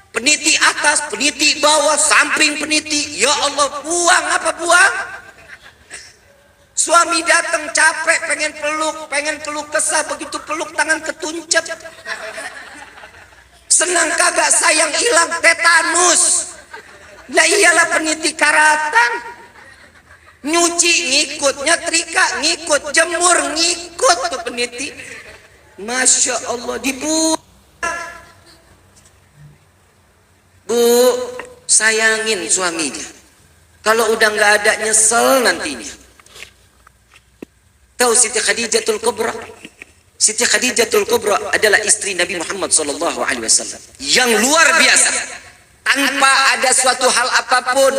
Peniti atas, peniti bawah, samping peniti. Ya Allah, buang apa buang? Suami datang capek, pengen peluk kesah, begitu peluk tangan ketuncap. Senang kagak, sayang hilang, tetanus. Lah iyalah peniti karatan. Nyuci ngikut, nyetrika ngikut, jemur ngikut tuh peniti. Masya Allah, dibuang. Bu, sayangin suaminya. Kalau udah nggak ada nyesel nantinya. Tahu Siti Khadijatul Kubra? Siti Khadijatul Kubra adalah istri Nabi Muhammad SAW yang luar biasa. Tanpa ada suatu hal apapun,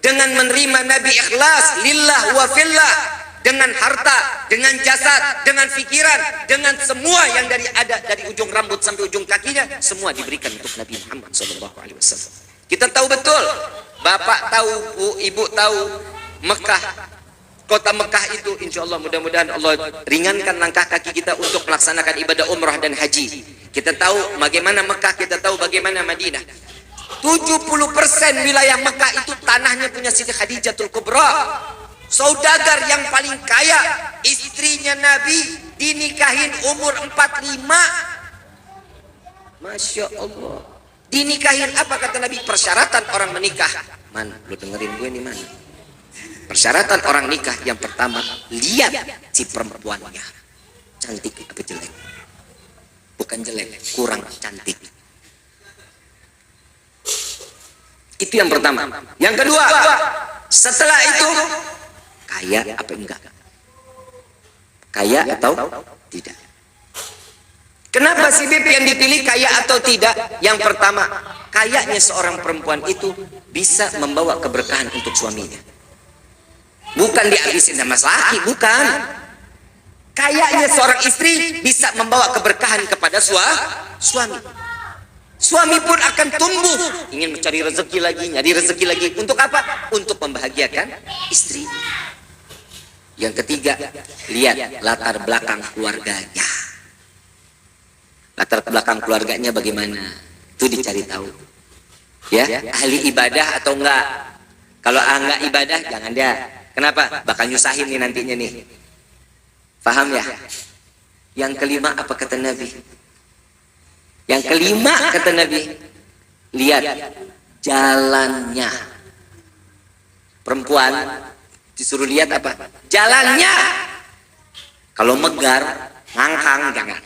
dengan menerima Nabi ikhlas lillah wa fillah, dengan harta, dengan jasad, dengan pikiran, dengan semua yang dari ujung rambut sampai ujung kakinya, semua diberikan untuk Nabi Muhammad SAW. Kita tahu betul, bapak tahu, bu, ibu tahu, Mekah, kota Mekah itu, insya Allah mudah-mudahan Allah ringankan langkah kaki kita untuk melaksanakan ibadah umrah dan haji. Kita tahu bagaimana Mekah, kita tahu bagaimana Madinah. 70% wilayah Mekah itu tanahnya punya Siti Khadijatul Kubra. Saudagar yang paling kaya, istrinya Nabi dinikahin umur 45. Masya Allah. Dinikahin apa kata Nabi? Persyaratan orang menikah. Man, lu dengerin gue nih man. Persyaratan orang nikah yang pertama, lihat si perempuannya. Cantik apa jelek? Bukan jelek, kurang cantik. Itu yang pertama. Yang kedua, setelah itu kaya apa enggak? Kaya atau tidak? Kenapa si Beb yang dipilih kaya atau tidak? Yang pertama, kayanya seorang perempuan itu bisa membawa keberkahan untuk suaminya. Bukan dihabisin sama laki, bukan. Kayanya seorang istri bisa membawa keberkahan kepada suami. Suami pun akan tumbuh, ingin mencari rezeki lagi, nyari rezeki lagi. Untuk apa? Untuk membahagiakan istri. Yang ketiga, lihat latar belakang keluarganya. Latar belakang keluarganya bagaimana? Itu dicari tahu. Ya, ahli ibadah atau enggak? Kalau enggak ibadah, jangan dia. Kenapa? Bakal nyusahin nih nantinya nih. Paham ya? Yang kelima apa kata Nabi? Yang kelima kata Nabi, lihat jalannya. Perempuan disuruh lihat apa? Jalannya. Kalau megar, ngangkang jangan.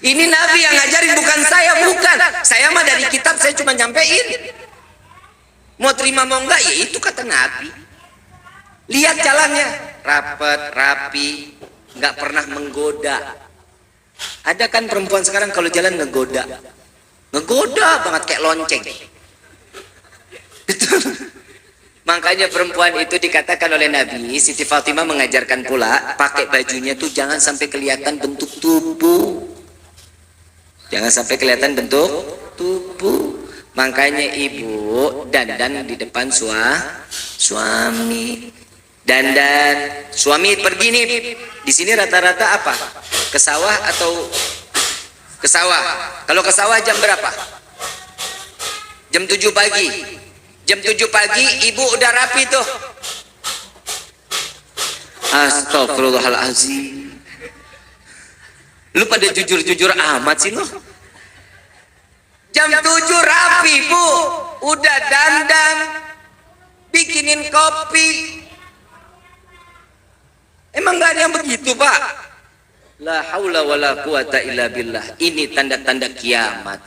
Ini Nabi yang ngajarin, bukan saya, bukan. Saya mah dari kitab saya cuma nyampein. Mau terima mau enggak, ya itu kata Nabi. Lihat jalannya, rapet, rapi, nggak pernah menggoda. Ada kan perempuan sekarang kalau jalan ngegoda. Ngegoda banget kayak lonceng. Betul. Makanya perempuan itu dikatakan oleh Nabi, Siti Fatimah mengajarkan pula, pakai bajunya tuh jangan sampai kelihatan bentuk tubuh. Jangan sampai kelihatan bentuk tubuh. Makanya ibu dandan di depan suami. Dandan, suami pergi nih. Di sini rata-rata apa? Ke sawah atau ke sawah? Kalau ke sawah jam berapa? Jam 7 pagi. Jam 7 pagi ibu udah rapi tuh. Astagfirullahaladzim. Lu pada jujur-jujur amat sih lu. Jam 7 rapi bu. Udah dandan. Bikinin kopi. Emang gak ada yang begitu pak? La haula wa la quwata illa billah. Ini tanda-tanda kiamat.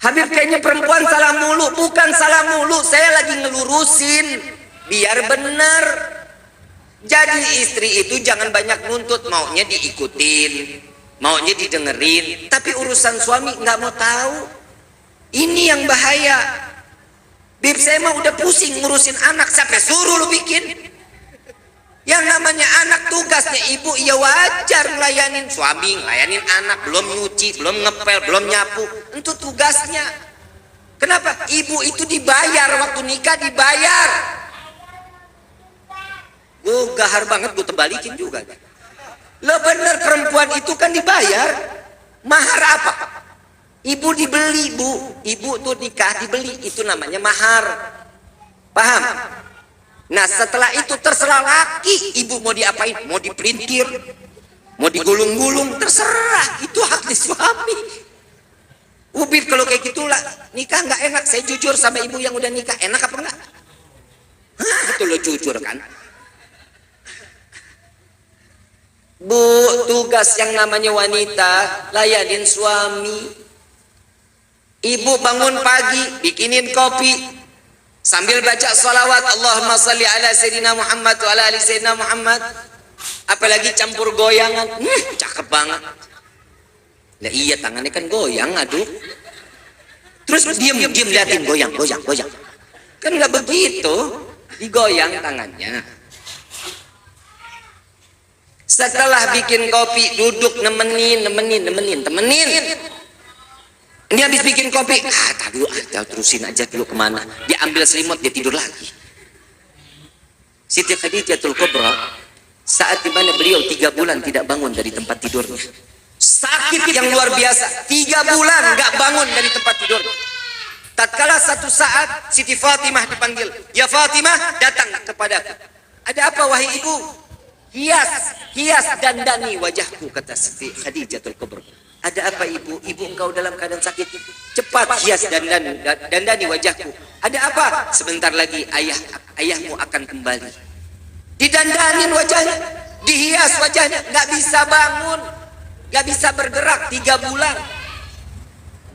Habib kayaknya perempuan salah mulu. Bukan salah mulu, saya lagi ngelurusin biar benar. Jadi istri itu jangan banyak nuntut, maunya diikutin, maunya didengerin, tapi urusan suami nggak mau tahu. Ini yang bahaya. Bib, saya mah udah pusing ngurusin anak, sampai suruh lu bikin. Yang namanya anak tugasnya ibu, ya wajar ngelayanin suami, ngelayanin anak, belum nyuci, belum ngepel, belum nyapu, itu tugasnya. Kenapa? Ibu itu dibayar, waktu nikah dibayar. Gue gahar banget, gue terbalikin juga. Lo bener, perempuan itu kan dibayar. Mahar apa? Ibu dibeli bu, ibu tuh nikah dibeli, itu namanya mahar. Paham? Nah setelah itu terserah laki, ibu mau diapain? Mau dipelintir, mau digulung-gulung, terserah, itu hak di suami. Ubid kalau kayak gitulah nikah nggak enak. Saya jujur sama ibu yang udah nikah, enak apa enggak? Hah, itu lo jujur kan? Bu, tugas yang namanya wanita layanin suami. Ibu bangun pagi, bikinin kopi, sambil baca salawat, Allahumma salli ala Sayyidina Muhammad wa ala ali Sayyidina Muhammad. Apalagi campur goyangan, cakep banget. Nah iya, tangannya kan goyang, aduh. Terus diam liatin, goyang. Kan nggak begitu, digoyang tangannya. Setelah bikin kopi, duduk nemenin. Ini habis bikin kopi, tak dulu, terusin aja dulu kemana. Dia ambil selimut, dia tidur lagi. Siti Khadijatul Kubra, saat dimana beliau 3 bulan tidak bangun dari tempat tidurnya. Sakit yang luar biasa, 3 bulan nggak bangun dari tempat tidurnya. Tatkala satu saat Siti Fatimah dipanggil, ya Fatimah, datang kepadaku. Ada apa wahai ibu? Hias dandani wajahku, kata Siti Khadijatul Kubra. Ada apa ibu? Ibu engkau dalam keadaan sakit. Cepat hias dandani wajahku. Ada apa? Sebentar lagi ayahmu akan kembali. Didandanin wajahnya, dihias wajahnya, nggak bisa bangun, nggak bisa bergerak 3 bulan.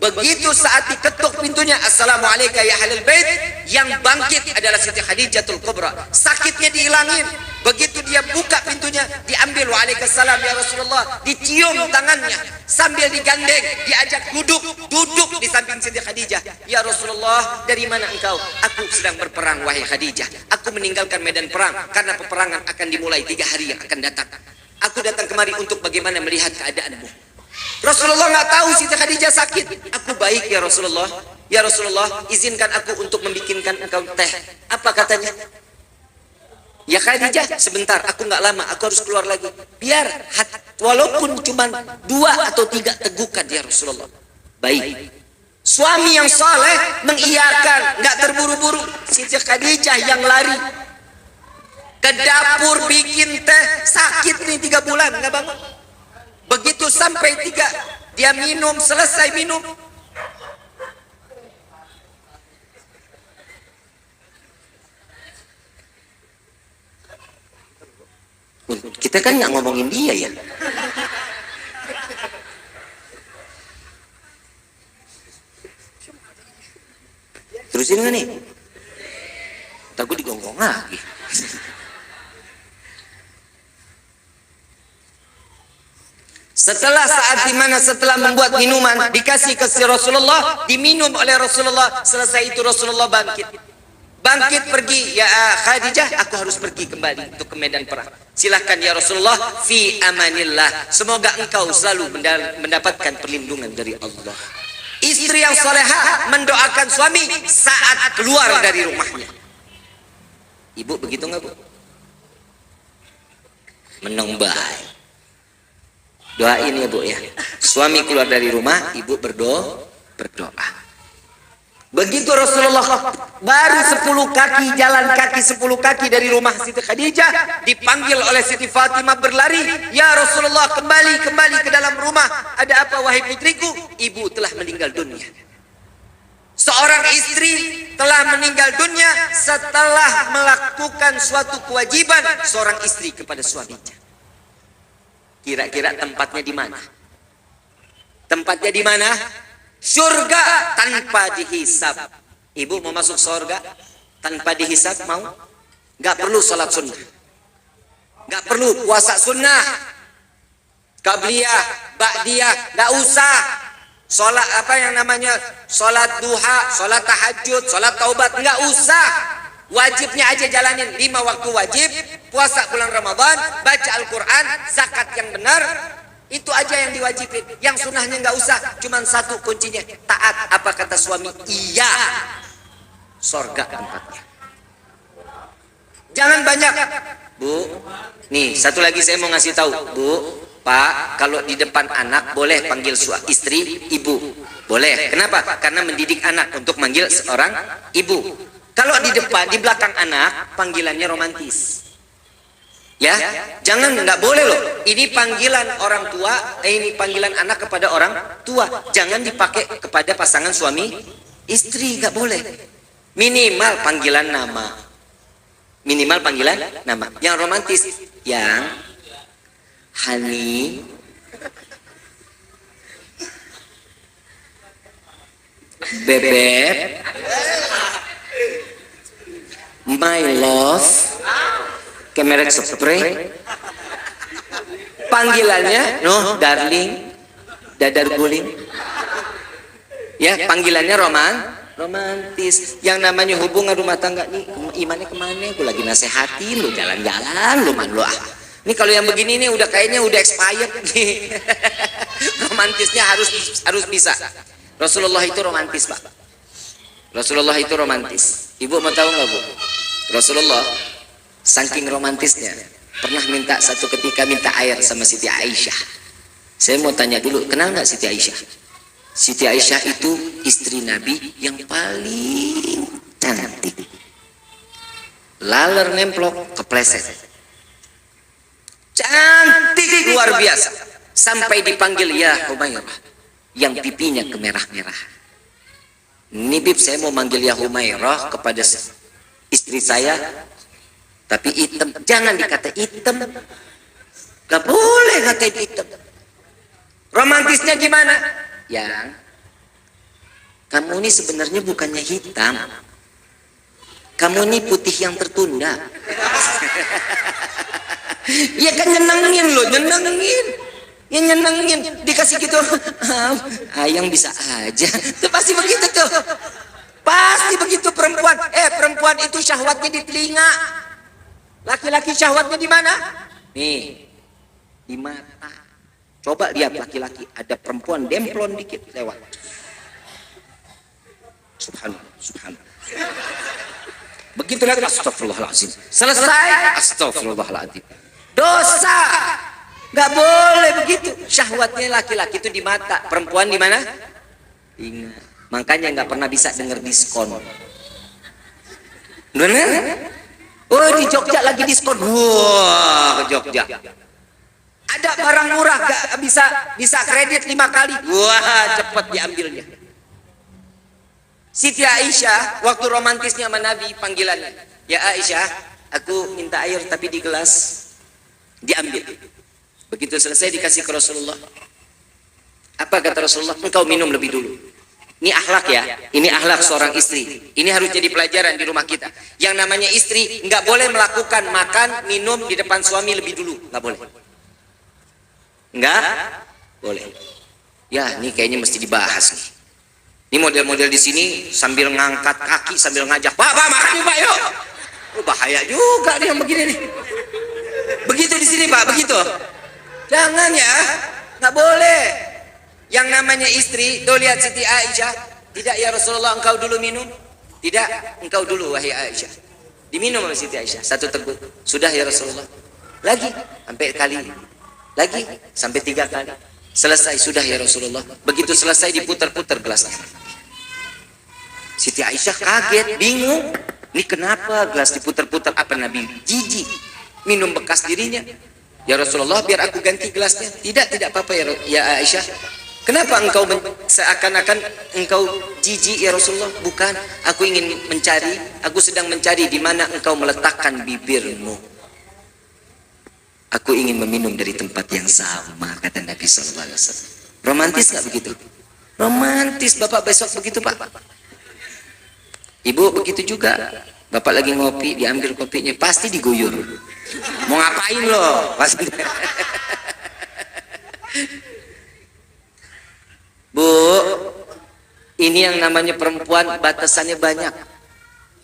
Begitu saat diketuk pintunya, assalamualaikum ya ahlul bait, yang bangkit adalah Siti Khadijatul Kubra. Sakitnya dihilangin. Begitu dia buka pintunya, diambil waalaikumsalam ya Rasulullah, dicium tangannya sambil digandeng, diajak duduk di samping Siti Khadijah. Ya Rasulullah, dari mana engkau? Aku sedang berperang wahai Khadijah. Aku meninggalkan medan perang karena peperangan akan dimulai 3 hari yang akan datang. Aku datang kemari untuk bagaimana melihat keadaanmu. Rasulullah nggak tahu Siti Khadijah sakit. Aku baik ya Rasulullah. Ya Rasulullah, izinkan aku untuk membikinkan engkau teh. Apa katanya? Ya Khadijah, sebentar, aku nggak lama, aku harus keluar lagi. Biar, walaupun cuma 2 atau 3 tegukan ya Rasulullah. Baik. Suami yang saleh mengiyakan, nggak terburu-buru. Siti Khadijah yang lari ke dapur bikin teh, sakit nih 3 bulan nggak bangun. Begitu sampai 3, dia minum, selesai minum, kita kan nggak ngomongin dia ya. Terusin nggak nih? Ntar gue digonggong lagi. Setelah saat dimana setelah membuat minuman dikasih ke si Rasulullah, diminum oleh Rasulullah, selesai itu Rasulullah bangkit pergi. Ya Khadijah, aku harus pergi kembali untuk ke medan perang. Silahkan ya Rasulullah, fi amanillah, semoga engkau selalu mendapatkan perlindungan dari Allah. Istri yang salehah mendoakan suami saat keluar dari rumahnya. Ibu begitu nggak, Bu? Menang baik. Doain ya, Bu ya. Suami keluar dari rumah, ibu berdoa. Begitu Rasulullah baru 10 kaki, jalan kaki 10 kaki dari rumah Siti Khadijah, dipanggil oleh Siti Fatimah berlari, "Ya Rasulullah, kembali ke dalam rumah. Ada apa wahai putriku?" Ibu telah meninggal dunia. Seorang istri telah meninggal dunia setelah melakukan suatu kewajiban seorang istri kepada suaminya. Kira-kira tempatnya di mana? Tempatnya di mana? Surga tanpa dihisab. Ibu mau masuk surga tanpa dihisab, mau? Gak perlu sholat sunnah, gak perlu puasa sunnah, qabliyah, ba'diyah, gak usah. Sholat apa yang namanya sholat duha, sholat tahajud, sholat taubat, gak usah. Wajibnya aja jalanin 5 waktu wajib, puasa bulan Ramadan, baca Al-Quran, zakat yang benar, itu aja yang diwajibin. Yang sunnahnya nggak usah, cuman satu kuncinya, taat apa kata suami, iya, sorga tempatnya. Jangan banyak, Bu. Nih satu lagi saya mau ngasih tahu, Bu, Pak, kalau di depan anak boleh panggil istri ibu, boleh. Kenapa? Karena mendidik anak untuk manggil seorang ibu. Kalau di depan, di belakang anak, panggilannya romantis. Ya, jangan, nggak boleh loh. Ini panggilan orang tua, ini panggilan anak kepada orang tua. Jangan dipakai kepada pasangan suami istri, nggak boleh. Minimal panggilan nama. Minimal panggilan nama. Yang romantis, yang honey, bebek, my love, kemerek spray. Panggilannya no darling, dadar guling. Ya, panggilannya romantis. Yang namanya hubungan rumah tangga nih, imannya kemana? Aku lagi nasehati lu, jalan-jalan lu, man lu ah. Ini kalau yang begini nih udah kayaknya udah expired nih. Romantisnya harus bisa. Rasulullah itu romantis, Pak. Rasulullah itu romantis. Ibu mau tahu nggak, Bu? Rasulullah saking romantisnya pernah satu ketika minta air sama Siti Aisyah. Saya mau tanya dulu, kenal nggak Siti Aisyah? Siti Aisyah itu istri Nabi yang paling cantik. Laler nemplok kepleset. Cantik luar biasa. Sampai dipanggil ya Humairah, yang pipinya kemerah-merah. Nibib, saya mau manggil ya Humairah kepada istri saya, tapi hitam. Jangan dikata hitam, gak boleh kata hitam. Romantisnya gimana? Yang kamu ini sebenarnya bukannya hitam, kamu ini putih yang tertunda. Ya kan nyenengin loh, nyenengin. Ya nyenengin, dikasih gitu. Ayang bisa aja. Itu pasti begitu tuh. Pasti begitu perempuan. Perempuan itu syahwatnya di telinga. Laki-laki syahwatnya di mana? Nih, di mata. Coba lihat laki-laki, ada perempuan demplon dikit lewat. Subhanallah, subhanallah. Begitu lagi, astagfirullahaladzim. Selesai, astagfirullahaladzim. Dosa. Gak boleh begitu. Syahwatnya laki-laki itu di mata, perempuan di mana? Telinga. Makanya nggak pernah bisa dengar diskon. Benar? Oh, di Jogja lagi diskon. Wah, ke Jogja. Ada barang murah gak bisa kredit 5 kali. Wah, cepat diambilnya. Siti Aisyah waktu romantisnya sama Nabi panggilannya, ya Aisyah, aku minta air tapi di gelas. Diambil. Begitu selesai dikasih ke Rasulullah. Apa kata Rasulullah? Engkau minum lebih dulu. Ini akhlak ya, ini akhlak seorang istri. Ini harus jadi pelajaran di rumah kita. Yang namanya istri nggak boleh melakukan makan, minum di depan suami lebih dulu, nggak boleh. Nggak Boleh. Ya, ini kayaknya mesti dibahas nih. Ini model-model di sini sambil ngangkat kaki sambil ngajak, Pak, makan yuk Pak, yuk. Oh, bahaya juga nih yang begini nih. Begitu di sini Pak, begitu. Jangan ya, nggak boleh. Yang namanya istri, tuh lihat Siti Aisyah. Tidak ya Rasulullah, engkau dulu minum. Tidak, engkau dulu wahai Aisyah. Diminum oleh Siti Aisyah, satu teguk. Sudah ya Rasulullah. Lagi, sampai kali. Lagi, sampai 3 kali. Selesai, sudah ya Rasulullah. Begitu selesai diputar-putar gelasnya. Siti Aisyah kaget, bingung. Ini kenapa gelas diputar-putar? Apa Nabi jijik minum bekas dirinya? Ya Rasulullah, biar aku ganti gelasnya. Tidak apa-apa ya Aisyah. Kenapa engkau seakan-akan engkau jijik ya Rasulullah? Bukan, aku sedang mencari di mana engkau meletakkan bibirmu. Aku ingin meminum dari tempat yang sama, kata Nabi SAW. Romantis nggak begitu? Romantis. Bapak besok begitu Pak. Ibu begitu juga. Bapak lagi ngopi, diambil kopinya, pasti diguyur. Mau ngapain loh? Pasti. Bu, ini yang namanya perempuan batasannya banyak.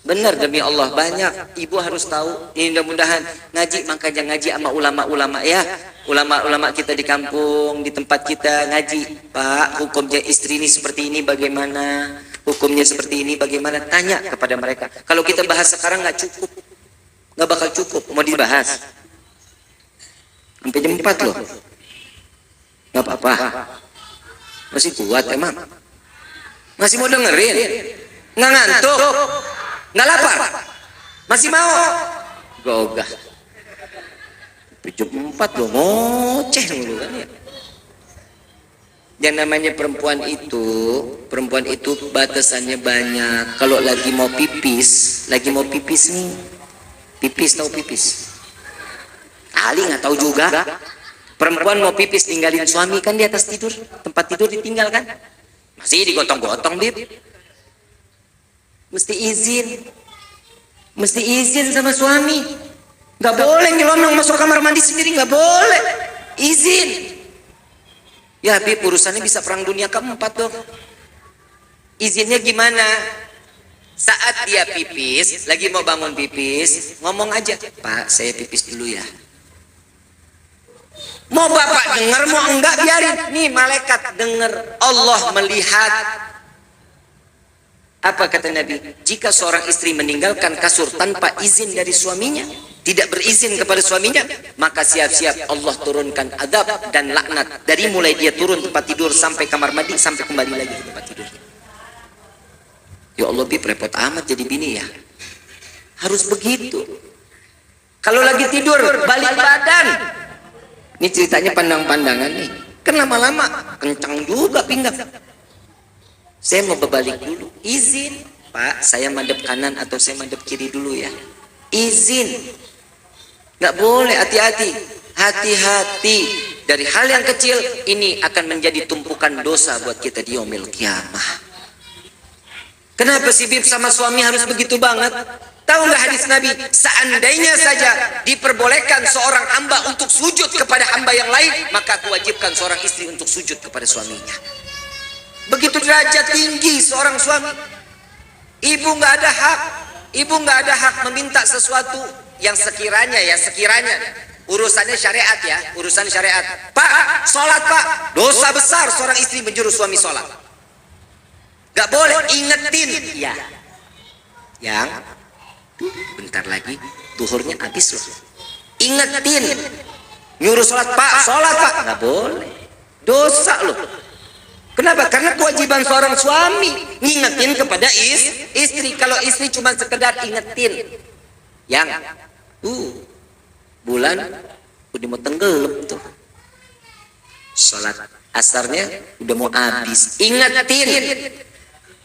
Benar demi Allah banyak. Ibu harus tahu. Ini mudah-mudahan ngaji, makanya ngaji sama ulama-ulama ya. Ulama-ulama kita di kampung, di tempat kita ngaji. Pak, hukumnya istri ini seperti ini bagaimana? Hukumnya seperti ini bagaimana? Tanya kepada mereka. Kalau kita bahas sekarang nggak cukup, nggak bakal cukup. Mau dibahas sampai jam 4 loh. Nggak apa-apa. Masih kuat emang. Masih mau dengerin? Nggak ngantuk? Nggak lapar? Masih mau? Gogah. Jam 4 loh, ngoceh dulu kan ya. Yang namanya perempuan itu batasannya banyak. Kalau lagi mau pipis nih, pipis, tahu pipis? Kali nggak tahu juga. Perempuan mau pipis tinggalin suami kan di atas tidur, tempat tidur ditinggal kan? Masih digotong-gotong bib. Mesti izin sama suami. Nggak boleh nyelonong masuk kamar mandi sendiri, nggak boleh. Izin. Ya Bib, urusannya bisa perang dunia keempat dong. Izinnya gimana? Saat dia pipis, lagi mau bangun pipis, ngomong aja, Pak, saya pipis dulu ya. Mau bapak dengar, mau enggak, biarin. Nih malaikat dengar, Allah melihat. Apa kata Nabi? Jika seorang istri meninggalkan kasur tanpa izin dari suaminya, tidak berizin kepada suaminya, maka siap-siap Allah turunkan adab dan laknat dari mulai dia turun tempat tidur sampai kamar mandi sampai kembali lagi ke tempat tidur. Ya Allah, Bib, repot amat jadi bini ya. Harus begitu. Kalau lagi tidur balik badan. Ini ceritanya pandang-pandangan nih. Kan lama-lama kencang juga pinggang. Saya mau berbalik dulu. Izin, Pak, saya madep kanan atau saya madep kiri dulu ya. Izin. Nggak boleh, hati-hati. Hati-hati. Dari hal yang kecil ini akan menjadi tumpukan dosa buat kita di yaumil qiyamah. Kenapa sih Bib sama suami harus begitu banget? Tahu nggak hadis Nabi? Seandainya saja diperbolehkan seorang hamba untuk sujud kepada hamba yang lain, maka kewajiban seorang istri untuk sujud kepada suaminya. Begitu derajat tinggi seorang suami. Ibu nggak ada hak meminta sesuatu yang sekiranya urusannya syariat ya, urusan syariat. Pak, sholat Pak, dosa besar seorang istri menyuruh suami sholat. Gak boleh, ingetin ya. Yang bentar lagi duhurnya habis loh. Ingetin, nyuruh sholat Pak, gak boleh. Dosa loh. Kenapa? Karena kewajiban seorang suami ngingetin kepada istri. Kalau istri cuma sekedar ingetin, yang bulan udah mau tenggelam tuh, sholat asarnya udah mau habis, ingetin.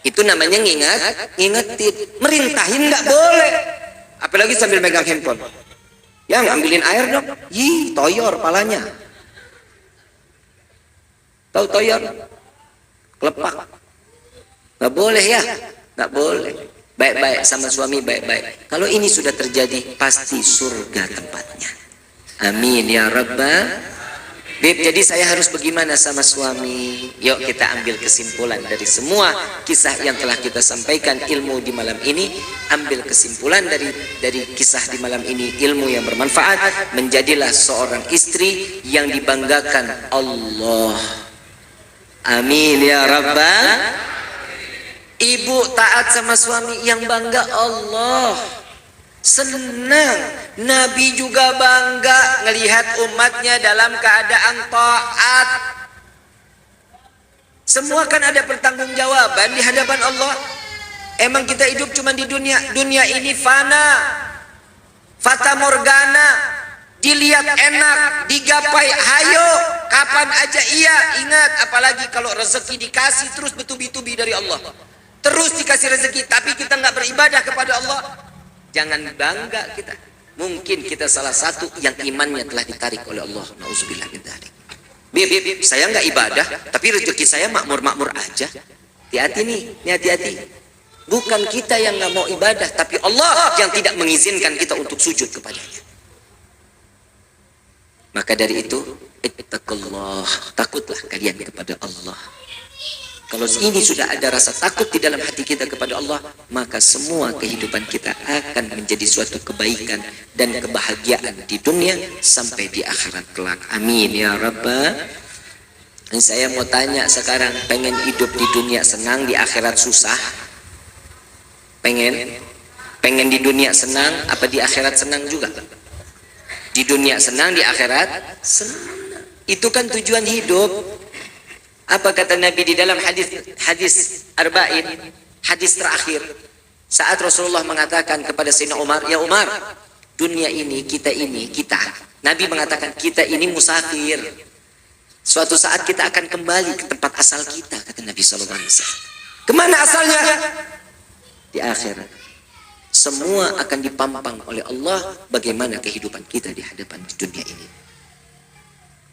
Itu namanya ngingetin. Merintahin nggak boleh, apalagi sambil megang handphone. Yang ambilin air dong, toyor palanya. Tahu toyor? Kelepak. Nggak boleh ya, nggak boleh. Baik-baik sama suami, baik-baik. Kalau ini sudah terjadi, pasti surga tempatnya. Amin ya rabbal Beb, jadi saya harus bagaimana sama suami? Yuk kita ambil kesimpulan dari semua kisah yang telah kita sampaikan ilmu di malam ini. Ambil kesimpulan dari kisah di malam ini, ilmu yang bermanfaat. Menjadilah seorang istri yang dibanggakan Allah. Amin ya Rabbal. Ibu taat sama suami yang bangga Allah. Senang. Nabi juga bangga ngelihat umatnya dalam keadaan taat. Semua kan ada pertanggungjawaban di hadapan Allah. Emang kita hidup cuma di dunia. Dunia ini fana, fata morgana, dilihat enak, digapai hayo, kapan aja iya. Ingat, apalagi kalau rezeki dikasih terus bertubi-tubi dari Allah. Terus dikasih rezeki, tapi kita nggak beribadah kepada Allah. Jangan bangga kita. Mungkin kita salah satu yang imannya telah ditarik oleh Allah. Nauzubillah min dzalik. Bib, saya nggak ibadah, tapi rezeki saya makmur-makmur aja. Hati-hati nih, hati-hati. Bukan kita yang nggak mau ibadah, tapi Allah yang tidak mengizinkan kita untuk sujud kepadanya. Maka dari itu, ittaqullah, takutlah kalian kepada Allah. Kalau ini sudah ada rasa takut di dalam hati kita kepada Allah, maka semua kehidupan kita akan menjadi suatu kebaikan dan kebahagiaan di dunia sampai di akhirat kelak. Amin ya Rabbal. Saya mau tanya sekarang, pengen hidup di dunia senang, di akhirat susah? Pengen di dunia senang, apa di akhirat senang juga? Di dunia senang, di akhirat senang. Itu kan tujuan hidup. Apa kata Nabi di dalam hadis Arba'in, hadis terakhir, saat Rasulullah mengatakan kepada Sayyidina Umar, ya Umar, dunia ini, kita, Nabi mengatakan kita ini musafir. Suatu saat kita akan kembali ke tempat asal kita, kata Nabi SAW. Kemana asalnya? Di akhirat. Semua akan dipampang oleh Allah bagaimana kehidupan kita di hadapan di dunia ini.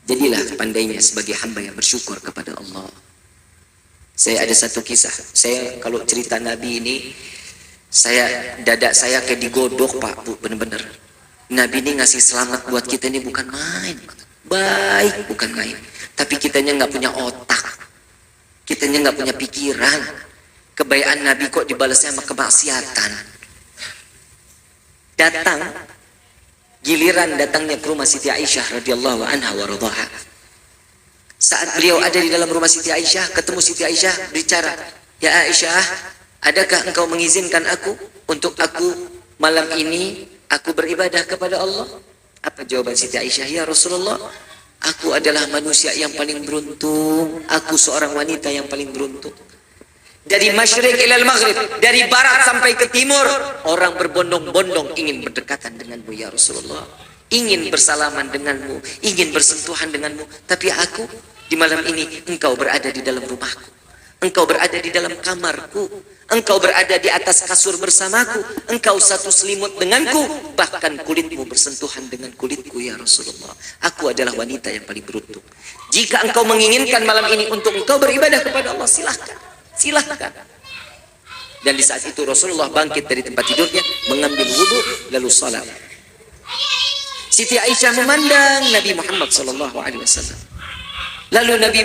Jadilah pandainya sebagai hamba yang bersyukur kepada Allah. Saya ada satu kisah. Saya kalau cerita Nabi ini, dada saya kayak digodok Pak, Bu, bener-bener. Nabi ini ngasih selamat buat kita ini bukan main. Baik, bukan main. Tapi kitanya nggak punya otak. Kitanya nggak punya pikiran. Kebaikan Nabi kok dibalasnya sama kemaksiatan. Giliran datangnya ke rumah Siti Aisyah radhiyallahu anha wa radhaha. Saat beliau ada di dalam rumah Siti Aisyah, ketemu Siti Aisyah bicara, "Ya Aisyah, adakah engkau mengizinkan aku untuk malam ini aku beribadah kepada Allah?" Apa jawaban Siti Aisyah? "Ya Rasulullah, aku adalah manusia yang paling beruntung. Aku seorang wanita yang paling beruntung. Dari masyriq ilal maghrib, dari barat sampai ke timur, orang berbondong-bondong ingin berdekatan denganmu ya Rasulullah. Ingin bersalaman denganmu, ingin bersentuhan denganmu. Tapi aku di malam ini, engkau berada di dalam rumahku. Engkau berada di dalam kamarku. Engkau berada di atas kasur bersamaku. Engkau satu selimut denganku. Bahkan kulitmu bersentuhan dengan kulitku ya Rasulullah. Aku adalah wanita yang paling beruntung. Jika engkau menginginkan malam ini untuk engkau beribadah kepada Allah, silahkan. Silahkan." Dan di saat itu Rasulullah bangkit dari tempat tidurnya, mengambil wudhu lalu salat. Siti Aisyah memandang Nabi Muhammad SAW. Lalu Nabi,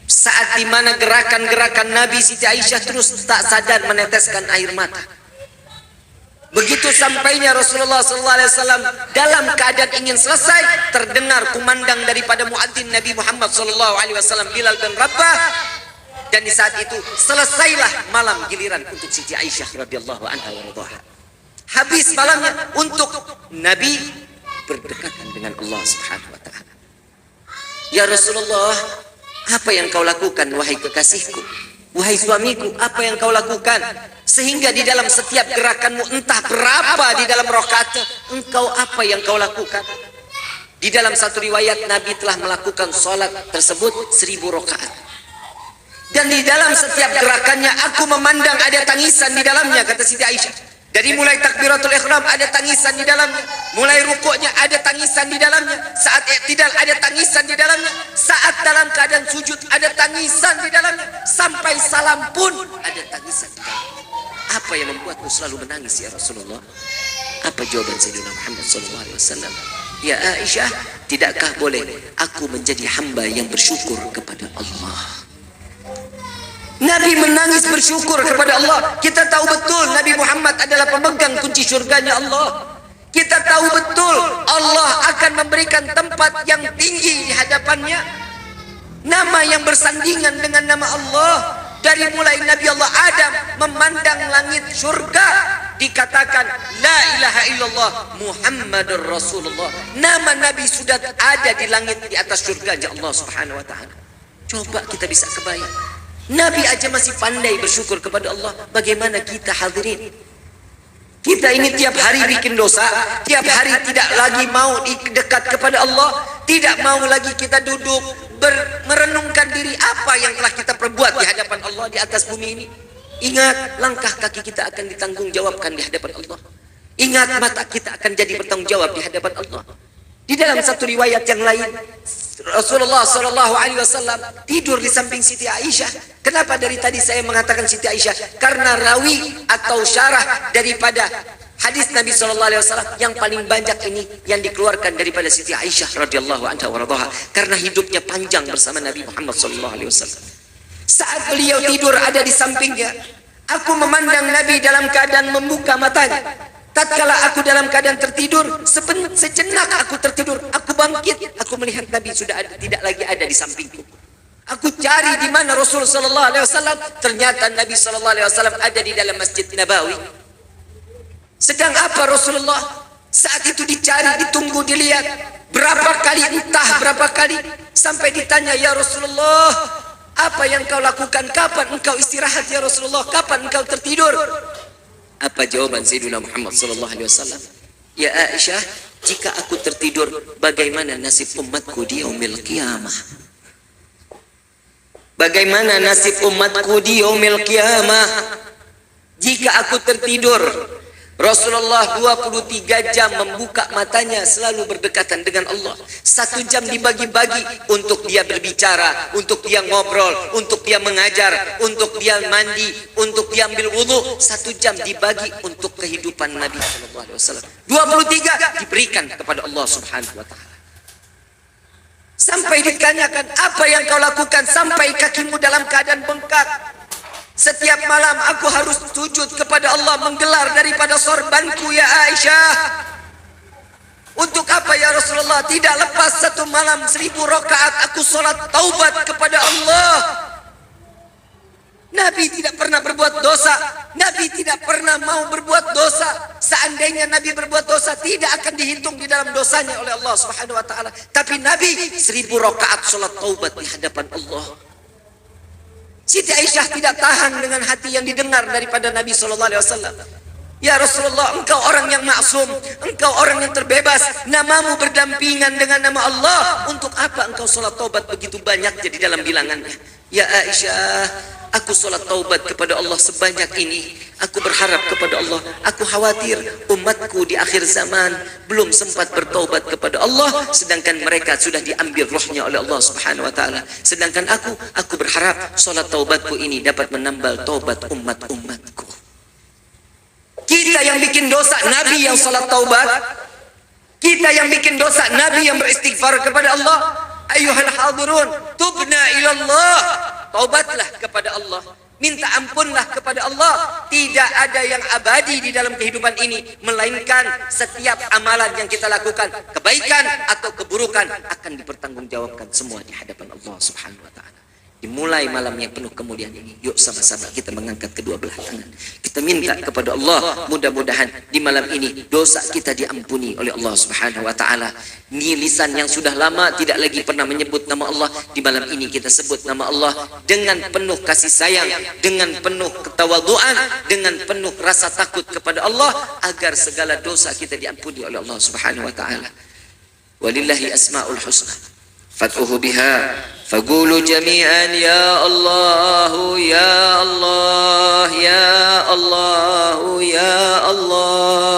saat di mana gerakan-gerakan Nabi, Siti Aisyah terus tak sadar meneteskan air mata. Begitu sampainya Rasulullah SAW dalam keadaan ingin selesai, terdengar kumandang daripada muadzin Nabi Muhammad SAW, Bilal bin Rabah. Dan di saat itu selesailah malam giliran untuk Siti Aisyah radhiyallahu anha wa radhaha. Habis malamnya untuk Nabi berdekatan dengan Allah Subhanahu wa taala. "Ya Rasulullah, apa yang kau lakukan wahai kekasihku? Wahai suamiku, apa yang kau lakukan sehingga di dalam setiap gerakanmu entah berapa di dalam rakaat engkau apa yang kau lakukan?" Di dalam satu riwayat Nabi telah melakukan salat tersebut 1000 rakaat. Dan di dalam setiap gerakannya aku memandang ada tangisan di dalamnya, kata Siti Aisyah. Dari mulai takbiratul ihram ada tangisan di dalamnya, mulai rukuknya ada tangisan di dalamnya, saat i'tidal ada tangisan di dalamnya, saat dalam keadaan sujud ada tangisan di dalamnya, sampai salam pun ada tangisan di dalamnya. Apa yang membuatmu selalu menangis ya Rasulullah? Apa jawaban Sayyidina Muhammad SAW? Ya Aisyah, tidakkah boleh aku menjadi hamba yang bersyukur kepada Allah? Nabi menangis bersyukur kepada Allah. Kita tahu betul Nabi Muhammad adalah pemegang kunci surganya Allah. Kita tahu betul Allah akan memberikan tempat yang tinggi di hadapannya. Nama yang bersandingan dengan nama Allah. Dari mulai Nabi Allah Adam memandang langit surga, dikatakan la ilaha illallah Muhammadur Rasulullah. Nama Nabi sudah ada di langit di atas surga Allah Subhanahu wa taala. Coba kita bisa kebayang. Nabi aja masih pandai bersyukur kepada Allah. Bagaimana kita hadirin? Kita ini tiap hari bikin dosa, tiap hari tidak lagi mau dekat kepada Allah, tidak mau lagi kita duduk merenungkan diri apa yang telah kita perbuat di hadapan Allah di atas bumi ini. Ingat, langkah kaki kita akan ditanggung jawabkan di hadapan Allah. Ingat, mata kita akan jadi bertanggung jawab di hadapan Allah. Di dalam satu riwayat yang lain, Rasulullah SAW tidur di samping Siti Aisyah. Kenapa dari tadi saya mengatakan Siti Aisyah? Karena rawi atau syarah daripada hadis Nabi SAW yang paling banyak ini yang dikeluarkan daripada Siti Aisyah radhiyallahu anha waradhaha, karena hidupnya panjang bersama Nabi Muhammad SAW. Saat beliau tidur ada di sampingnya, aku memandang Nabi dalam keadaan membuka matanya. Tatkala aku dalam keadaan tertidur, sejenak aku tertidur, aku bangkit, aku melihat Nabi sudah tidak lagi ada di sampingku. Aku cari di mana Rasul sallallahu alaihi wasallam, ternyata Nabi sallallahu alaihi wasallam ada di dalam Masjid Nabawi. Sedang apa Rasulullah? Saat itu dicari, ditunggu, dilihat. Berapa kali, entah berapa kali, sampai ditanya, ya Rasulullah, apa yang kau lakukan? Kapan engkau istirahat ya Rasulullah? Kapan engkau tertidur? Apa jawaban Sayyidina Muhammad sallallahu alaihi wasallam? Ya Aisyah, jika aku tertidur, bagaimana nasib umatku di yaumil qiyamah? Bagaimana nasib umatku di yaumil qiyamah? Jika aku tertidur, Rasulullah 23 jam membuka matanya selalu berdekatan dengan Allah. 1 jam dibagi-bagi untuk dia berbicara, untuk dia ngobrol, untuk dia mengajar, untuk dia mandi, untuk dia ambil wudhu. 1 jam dibagi untuk kehidupan Nabi SAW. 23 diberikan kepada Allah Subhanahu wa ta'ala. Sampai ditanyakan, apa yang kau lakukan sampai kakimu dalam keadaan bengkak? Setiap malam aku harus sujud kepada Allah, menggelar daripada sorbanku ya Aisyah. Untuk apa ya Rasulullah? Tidak lepas 1 malam 1000 rakaat aku sholat taubat kepada Allah. Nabi tidak pernah berbuat dosa. Nabi tidak pernah mau berbuat dosa. Seandainya Nabi berbuat dosa, tidak akan dihitung di dalam dosanya oleh Allah Subhanahu wa ta'ala. Tapi Nabi 1000 rakaat sholat taubat di hadapan Allah. Siti Aisyah tidak tahan dengan hati yang didengar daripada Nabi SAW. Ya Rasulullah, engkau orang yang maksum, engkau orang yang terbebas, namamu berdampingan dengan nama Allah. Untuk apa engkau sholat taubat begitu banyak jadi dalam bilangannya? Ya Aisyah, aku sholat taubat kepada Allah sebanyak ini. Aku berharap kepada Allah. Aku khawatir umatku di akhir zaman belum sempat bertaubat kepada Allah, sedangkan mereka sudah diambil rohnya oleh Allah Subhanahu wa ta'ala. Sedangkan aku berharap sholat taubatku ini dapat menambal taubat umat-umatku. Kita yang bikin dosa, Nabi yang sholat taubat. Kita yang bikin dosa, Nabi yang beristighfar kepada Allah. Ayuhal hadirun, tubna ilallah. Taubatlah kepada Allah. Minta ampunlah kepada Allah. Tidak ada yang abadi di dalam kehidupan ini, melainkan setiap amalan yang kita lakukan, kebaikan atau keburukan, akan dipertanggungjawabkan semua di hadapan Allah Subhanahu wa ta'ala. Dimulai malam yang penuh kemuliaan ini, yuk sama-sama kita mengangkat kedua belah tangan. Kita minta kepada Allah, mudah-mudahan di malam ini dosa kita diampuni oleh Allah Subhanahu wa ta'ala. Ini lisan yang sudah lama tidak lagi pernah menyebut nama Allah, di malam ini kita sebut nama Allah dengan penuh kasih sayang, dengan penuh ketawaduan, dengan penuh rasa takut kepada Allah, agar segala dosa kita diampuni oleh Allah Subhanahu wa ta'ala. Walillahi asma'ul husna fad'uhu biha faqulu jami'an ya Allah ya Allah ya Allah ya Allah.